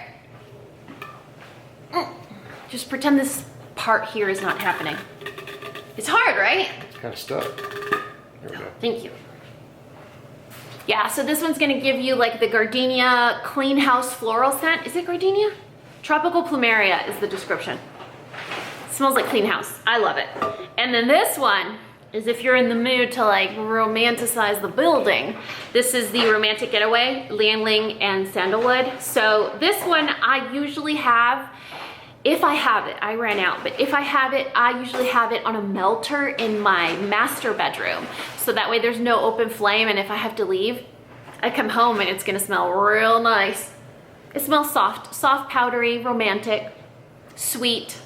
Just pretend this part here is not happening. It's hard, right? It's kind of stuck. There we go. Thank you. Yeah, so this one's gonna give you like the gardenia clean house floral scent. Is it gardenia? Tropical Plumeria is the description. It smells like clean house. I love it. And then this one is if you're in the mood to like romanticize the building. This is the Romantic Getaway, Lianling and Sandalwood. So this one I usually have, if I have it, I ran out, but if I have it, I usually have it on a melter in my master bedroom. So that way there's no open flame, and if I have to leave, I come home and it's gonna smell real nice. It smells soft, soft, powdery, romantic, sweet.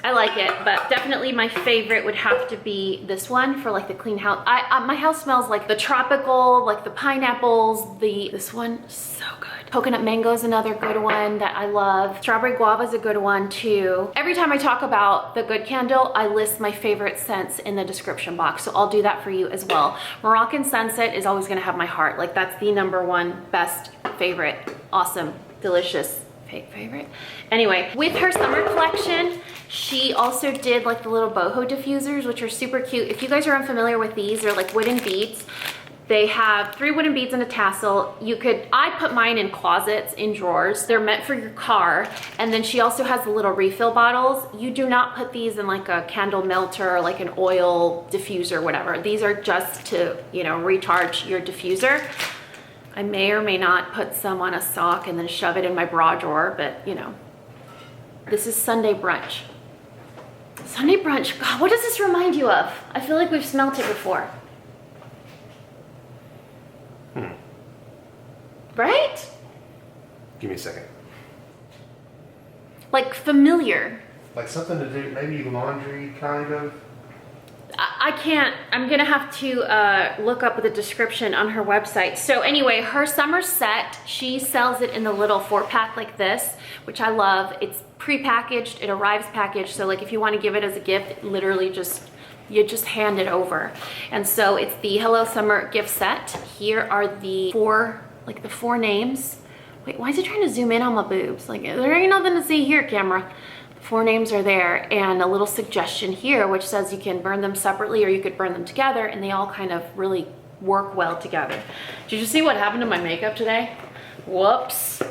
I like it, but definitely my favorite would have to be this one for like the clean house. My house smells like the tropical, like the pineapples, this one, so good. Coconut mango is another good one that I love. Strawberry guava is a good one too. Every time I talk about the good candle, I list my favorite scents in the description box, so I'll do that for you as well. Moroccan Sunset is always gonna have my heart. Like that's the #1 best, favorite, awesome, delicious favorite. Anyway, with her summer collection, she also did like the little boho diffusers, which are super cute. If you guys are unfamiliar with these, they're like wooden beads. They have 3 wooden beads and a tassel. I put mine in closets, in drawers. They're meant for your car. And then she also has the little refill bottles. You do not put these in like a candle melter or like an oil diffuser, whatever. These are just to, you know, recharge your diffuser. I may or may not put some on a sock and then shove it in my bra drawer, but you know. This is Sunday brunch. Sunday brunch, God, what does this remind you of? I feel like we've smelt it before. Right? Give me a second. Like familiar. Like something to do, maybe laundry kind of? I can't, I'm gonna have to look up the description on her website. So anyway, her summer set, she sells it in the little 4-pack like this, which I love. It's pre-packaged, it arrives packaged. So like if you wanna give it as a gift, literally you just hand it over. And so it's the Hello Summer gift set. Here are the 4 names. Wait, why is it trying to zoom in on my boobs? Like there ain't nothing to see here, camera. 4 names are there, and a little suggestion here which says you can burn them separately or you could burn them together, and they all kind of really work well together. Did you see what happened to my makeup today? Whoops.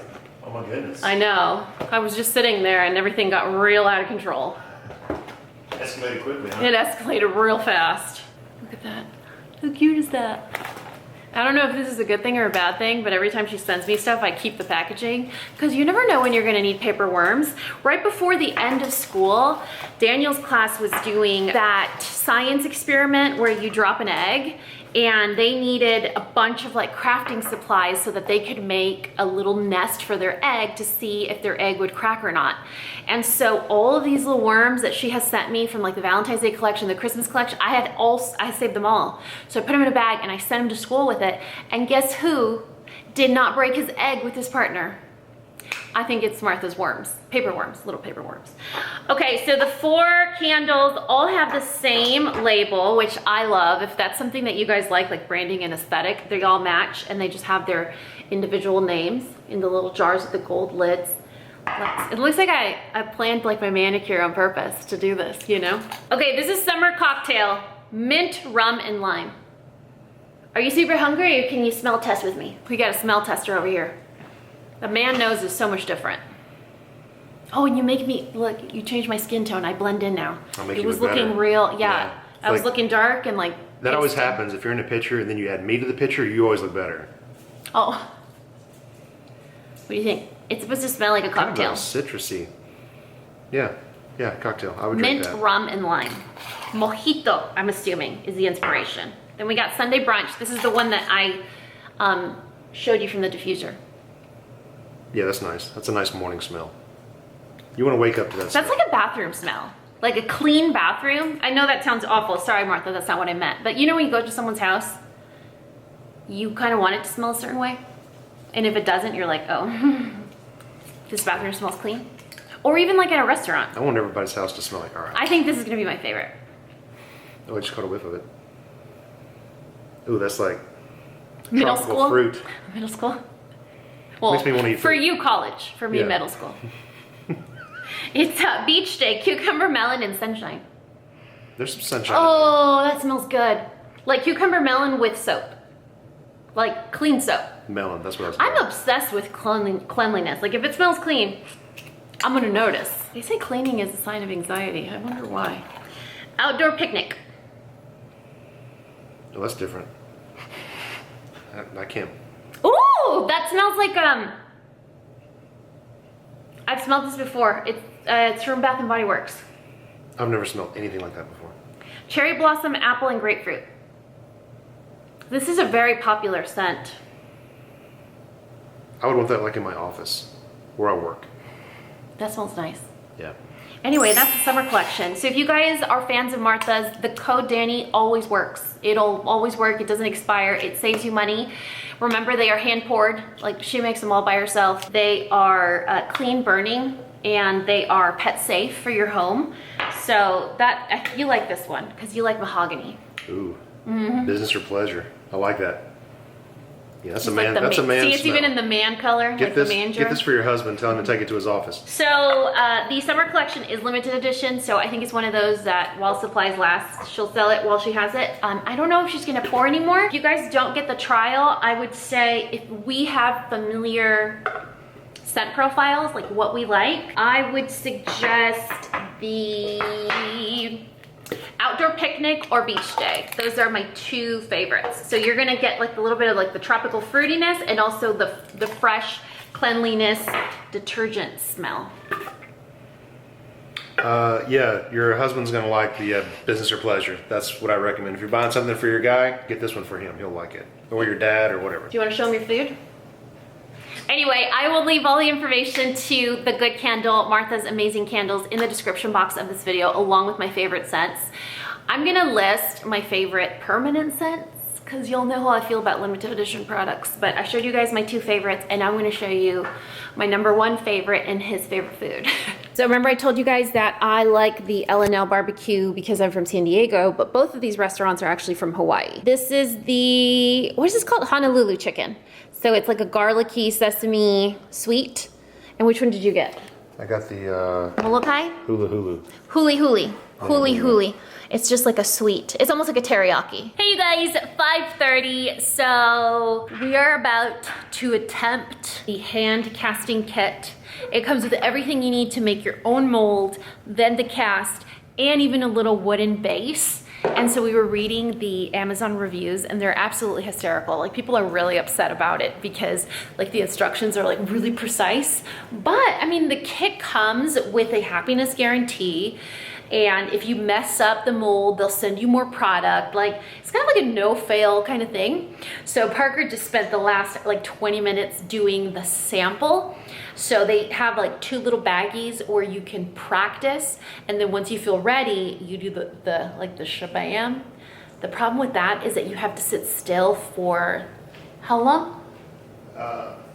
Oh my goodness. I know. I was just sitting there and everything got real out of control. Escalated quickly, huh? It escalated real fast. Look at that. How cute is that? I don't know if this is a good thing or a bad thing, but every time she sends me stuff, I keep the packaging because you never know when you're gonna need paper worms. Right before the end of school, Daniel's class was doing that science experiment where you drop an egg, and they needed a bunch of like crafting supplies so that they could make a little nest for their egg to see if their egg would crack or not. And so all of these little worms that she has sent me from like the Valentine's Day collection, the Christmas collection, I saved them all. So I put them in a bag and I sent them to school with it. And guess who did not break his egg with his partner? I think it's Martha's worms, paper worms, little paper worms. Okay, so the 4 candles all have the same label, which I love. If that's something that you guys like branding and aesthetic, they all match and they just have their individual names in the little jars with the gold lids. It looks like I planned like my manicure on purpose to do this, you know? Okay, this is summer cocktail, mint, rum, and lime. Are you super hungry or can you smell test with me? We got a smell tester over here. The man nose is so much different. Oh, and you make me, look, you changed my skin tone. I blend in now. It was looking real, yeah. I was looking dark and like. That always happens. If you're in a picture and then you add me to the picture, you always look better. Oh. What do you think? It's supposed to smell like a cocktail. Kind of citrusy. Yeah, cocktail. I would drink that. Mint, rum, and lime. Mojito, I'm assuming, is the inspiration. Then we got Sunday brunch. This is the one that I showed you from the diffuser. Yeah, that's nice. That's a nice morning smell. You want to wake up to that smell. That's like a bathroom smell. Like a clean bathroom. I know that sounds awful. Sorry, Martha, that's not what I meant. But you know when you go to someone's house, you kind of want it to smell a certain way? And if it doesn't, you're like, oh, this bathroom smells clean. Or even like at a restaurant. I want everybody's house to smell like, all right. I think this is going to be my favorite. Oh, I just caught a whiff of it. Ooh, that's like middle tropical school fruit. Middle school. Well, makes me want to eat for fruit. you, college. For me, middle school. It's beach day, cucumber, melon, and sunshine. There's some sunshine. Oh, that smells good. Like cucumber melon with soap. Like clean soap. Melon, that's what I was I'm obsessed with cleanliness. Like if it smells clean, I'm gonna notice. They say cleaning is a sign of anxiety. I wonder why. Outdoor picnic. Oh, that's different. I can't. Ooh, that smells like I've smelled this before. It's from Bath and Body Works. I've never smelled anything like that before. Cherry blossom, apple, and grapefruit. This is a very popular scent. I would want that like in my office where I work. That smells nice. Yeah. Anyway, that's the summer collection. So if you guys are fans of Martha's, the code Dani always works. It'll always work. It doesn't expire. It saves you money. Remember, they are hand poured. Like, she makes them all by herself. They are clean burning, and they are pet safe for your home. So that, you like this one because you like mahogany. Ooh. Business or pleasure. I like that. Yeah, that's Just a man. like That's a man. See, it's smell. even in the man color, Get like this. the manger. Get this for your husband. Tell him to take it to his office. So the summer collection is limited edition, so I think it's one of those that while supplies last, she'll sell it while she has it. I don't know if she's gonna pour anymore. If you guys don't get the trial, I would say if we have familiar scent profiles, like what we like, I would suggest the outdoor picnic or beach day. Those are my two favorites. So you're gonna get like a little bit of like the tropical fruitiness and also the fresh cleanliness detergent smell. Yeah, your husband's gonna like the business or pleasure. That's what I recommend. If you're buying something for your guy, get this one for him. He'll like it. Or your dad or whatever. Do you want to show him your food? Anyway, I will leave all the information to the Good Candle, Martha's Amazing Candles, in the description box of this video, along with my favorite scents. I'm gonna list my favorite permanent scents, because you'll know how I feel about limited edition products. But I showed you guys my two favorites, and I'm gonna show you my #1 favorite and his favorite food. So remember I told you guys that I like the L&L barbecue because I'm from San Diego, but both of these restaurants are actually from Hawaii. This is the, what is this called? Honolulu chicken. So it's like a garlicky sesame sweet. And which one did you get? I got the Molokai? hula hula. Huli huli. Huli huli. It's just like a sweet. It's almost like a teriyaki. Hey you guys, 5:30. So we are about to attempt the hand casting kit. It comes with everything you need to make your own mold, then the cast, and even a little wooden base. And so we were reading the Amazon reviews and they're absolutely hysterical. Like, people are really upset about it because like the instructions are like really precise. But I mean, the kit comes with a happiness guarantee. And if you mess up the mold, they'll send you more product. Like, it's kind of like a no-fail kind of thing. So Parker just spent the last like 20 minutes doing the sample. So they have like 2 little baggies where you can practice. And then once you feel ready, you do the shabam. The problem with that is that you have to sit still for how long?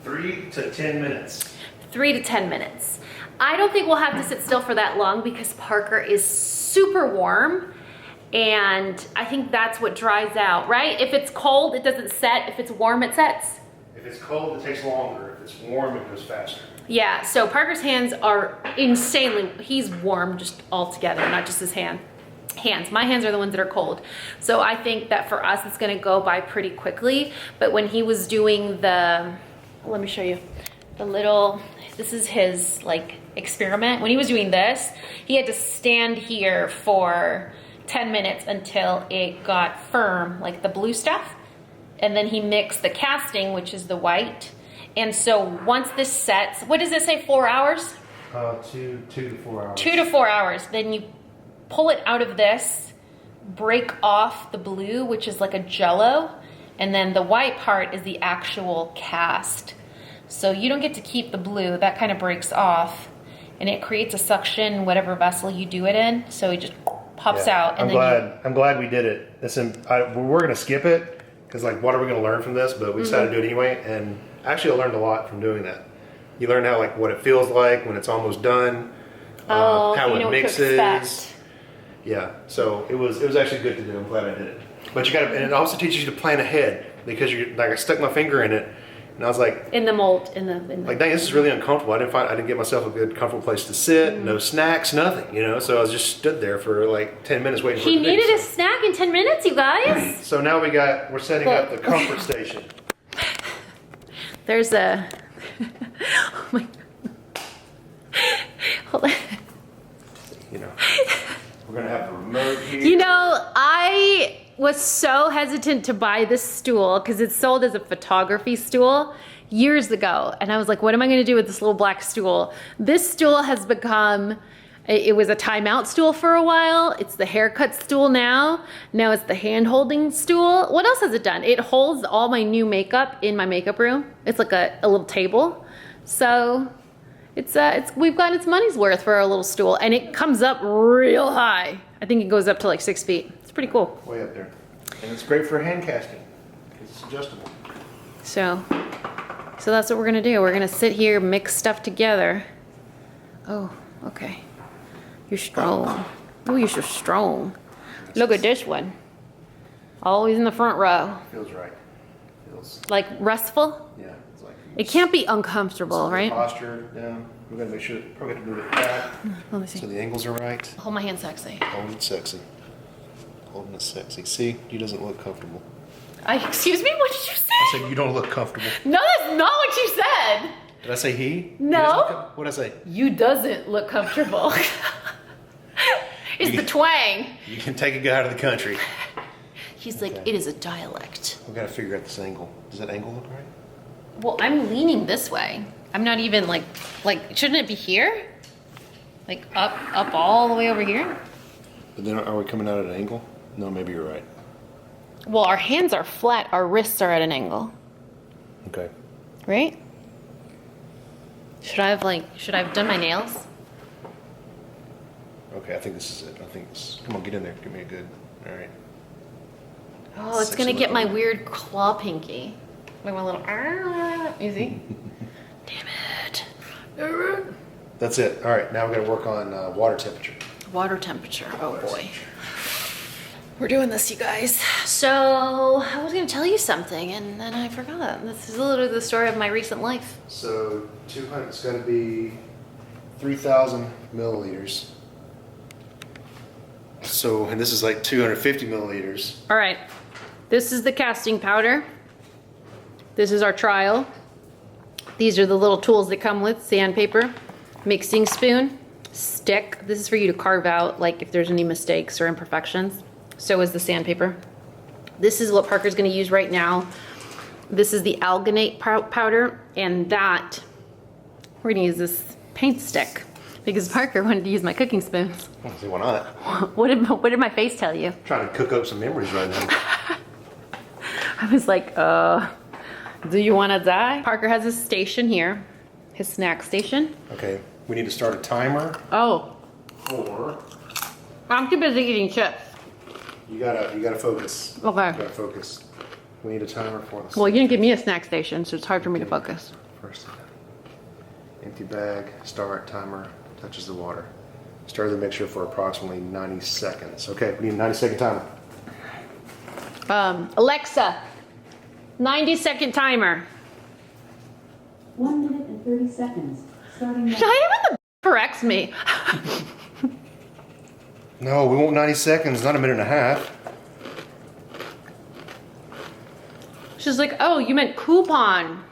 3 to 10 minutes. 3 to 10 minutes. I don't think we'll have to sit still for that long because Parker is super warm, and I think that's what dries out, right? If it's cold, it doesn't set. If it's warm, it sets. If it's cold, it takes longer. If it's warm, it goes faster. Yeah, so Parker's hands are insanely, he's warm just altogether, not just his hands. My hands are the ones that are cold. So I think that for us, it's gonna go by pretty quickly. But when he was doing the, let me show you, the little, this is his like experiment. When he was doing this, he had to stand here for 10 minutes until it got firm, like the blue stuff. And then he mixed the casting, which is the white. And so once this sets, what does it say, 4 hours? 2 to 4 hours. 2 to 4 hours. Then you pull it out of this, break off the blue, which is like a jello. And then the white part is the actual cast. So you don't get to keep the blue, that kind of breaks off, and it creates a suction, whatever vessel you do it in, so it just pops out. And I'm glad we did it. Listen, we're gonna skip it, because like, what are we gonna learn from this? But we decided to do it anyway, and actually I learned a lot from doing that. You learn how, like, what it feels like when it's almost done, how it mixes. Yeah, so it was actually good to do. I'm glad I did it. But you gotta, and it also teaches you to plan ahead, because you're like, I stuck my finger in it, and I was like, in the mold, like, dang, this is really uncomfortable. I didn't get myself a good, comfortable place to sit. No snacks, nothing, you know. So I was just stood there for like 10 minutes waiting for it to He needed a snack in 10 minutes, you guys. So now we're setting up the comfort station. There's a, oh my, Hold on. You know, we're gonna have the remote here. You know, I was so hesitant to buy this stool because it's sold as a photography stool years ago. And I was like, what am I gonna do with this little black stool? This stool has become, it was a timeout stool for a while. It's the haircut stool now. Now it's the hand holding stool. What else has it done? It holds all my new makeup in my makeup room. It's like a little table. So we've gotten its money's worth for our little stool, and it comes up real high. I think it goes up to like 6 feet. It's pretty cool. Way up there. And it's great for hand casting. It's adjustable. So that's what we're gonna do. We're gonna sit here, mix stuff together. Oh, okay. You're strong. Oh, you're so strong. Look at this one. Always in the front row. Feels right. Feels Like restful? yeah. It's like It can't be uncomfortable, right? Posture down. We're gonna make sure probably have to move it back Let me see. so the angles are right. Hold my hand sexy. Holding it sexy. Holding it sexy. See, you doesn't look comfortable. Excuse me, what did you say? I said you don't look comfortable. No, that's not what you said. Did I say he? No. What did I say? You doesn't look comfortable. It's the twang. You can take a guy out of the country. He's like, it is a dialect. We've got to figure out this angle. Does that angle look right? Well, I'm leaning this way. I'm not even like, shouldn't it be here? Like up all the way over here? But then are we coming out at an angle? No, maybe you're right. Well, our hands are flat, our wrists are at an angle, Okay. right? Should I have done my nails? Okay, I think this is it. I think this. Come on, get in there. Give me a good. All right. Oh, it's gonna get my weird claw pinky. Like my little, easy. Damn it. That's it. All right, now we're gonna work on water temperature. Water temperature, oh boy. We're doing this, you guys. So, I was gonna tell you something and then I forgot. This is literally the story of my recent life. So 200. It's gonna be 3,000 milliliters. So, and this is like 250 milliliters. All right, this is the casting powder. This is our trial. These are the little tools that come with sandpaper, mixing spoon, stick. This is for you to carve out like if there's any mistakes or imperfections. So is the sandpaper. This is what Parker's gonna use right now. This is the alginate powder, and that, we're gonna use this paint stick because Parker wanted to use my cooking spoons. Oh, see, why not? What did my face tell you? Trying to cook up some memories right now. I was like, do you wanna die? Parker has his station here, his snack station. Okay, we need to start a timer. Oh, For I'm too busy eating chips. you gotta focus. Okay. You gotta focus. We need a timer for this. Well, you didn't give me a snack station, so it's hard for me to focus. First, empty bag, start, timer, touches the water. Stir the mixture for approximately 90 seconds. Okay, we need a 90-second timer. Alexa, 90-second timer. 1 minute and 30 seconds. Starting now. Diana corrects me. No, we want 90 seconds, not a minute and a half. She's like, oh, you meant coupon.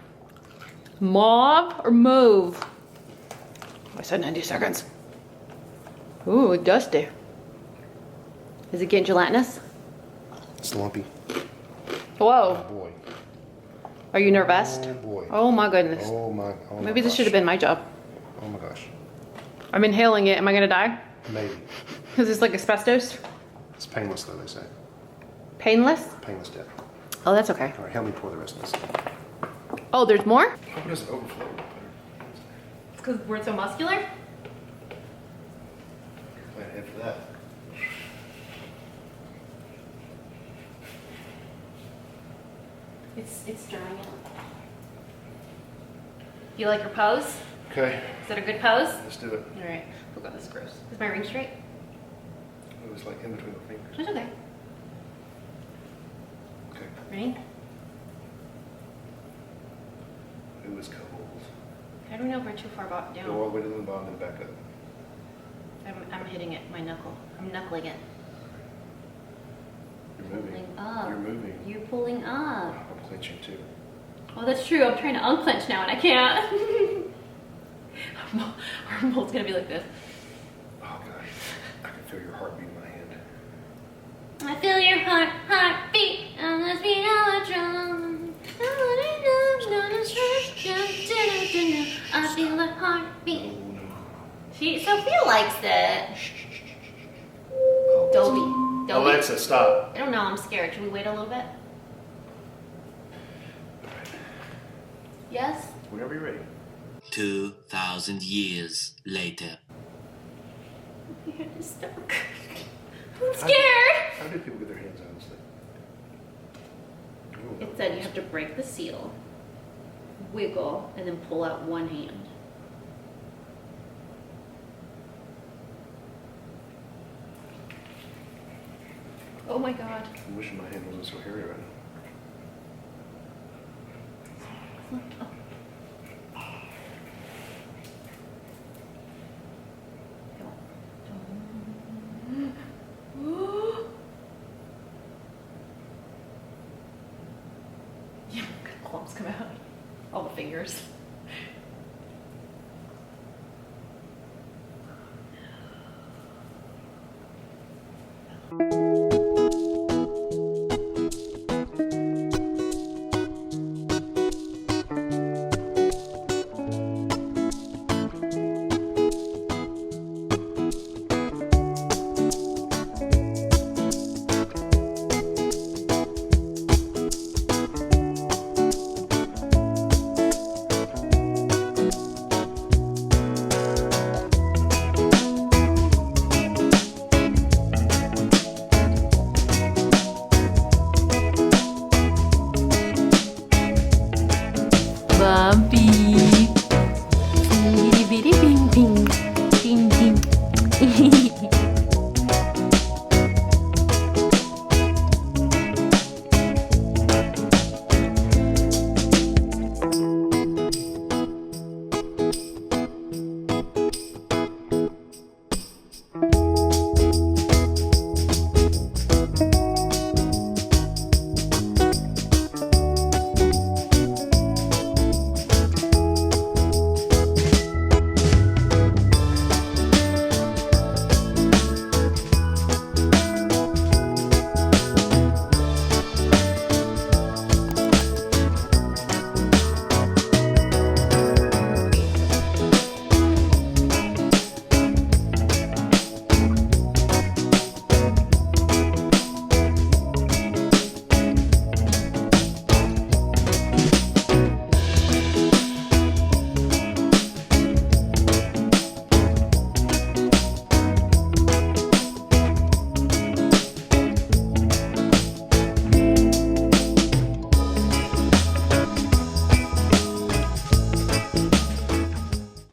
Mauve or mauve? I said 90 seconds. Ooh, dusty. Is it getting gelatinous? It's lumpy. Whoa. Oh boy. Are you nervous? Oh boy. Oh my goodness. Oh my. Oh Maybe my this gosh. should have been my job. Oh my gosh. I'm inhaling it. Am I gonna die? Maybe. Is this like asbestos? It's painless though, they say. Painless? Painless death. Oh, that's okay. All right, help me pour the rest of this. Oh, there's more? Hope it doesn't overflow. It's because we're so muscular? Plan ahead for that. It's drying out. You like your pose? Okay, Is that a good pose? let's do it. All right. Oh god, this is gross. Is my ring straight? It was like in between the fingers. It's okay. Okay. Ready? It was cold. I don't know if we're too far down. Go all the way to the bottom and back up. I'm hitting it, my knuckle. I'm knuckling it. You're moving. Pulling up. You're moving. You're pulling up. I'm clenching too. Oh, that's true. I'm trying to unclench now and I can't. Our mold's gonna be like this. Oh god, I can feel your heartbeat in my hand. I feel your heartbeat on the speed of a drum. I feel a heartbeat. Sophia likes it. Dobie. Alexa, stop. I don't know, I'm scared. Should we wait a little bit? Yes? Whenever you're ready. 2,000 years later. My hand is stuck. I'm scared. How do people get their hands out of this thing? It said you have to break the seal, wiggle, and then pull out one hand. Oh my god. I'm wishing my hand wasn't so hairy right now. Yeah, clumps come out. All the fingers.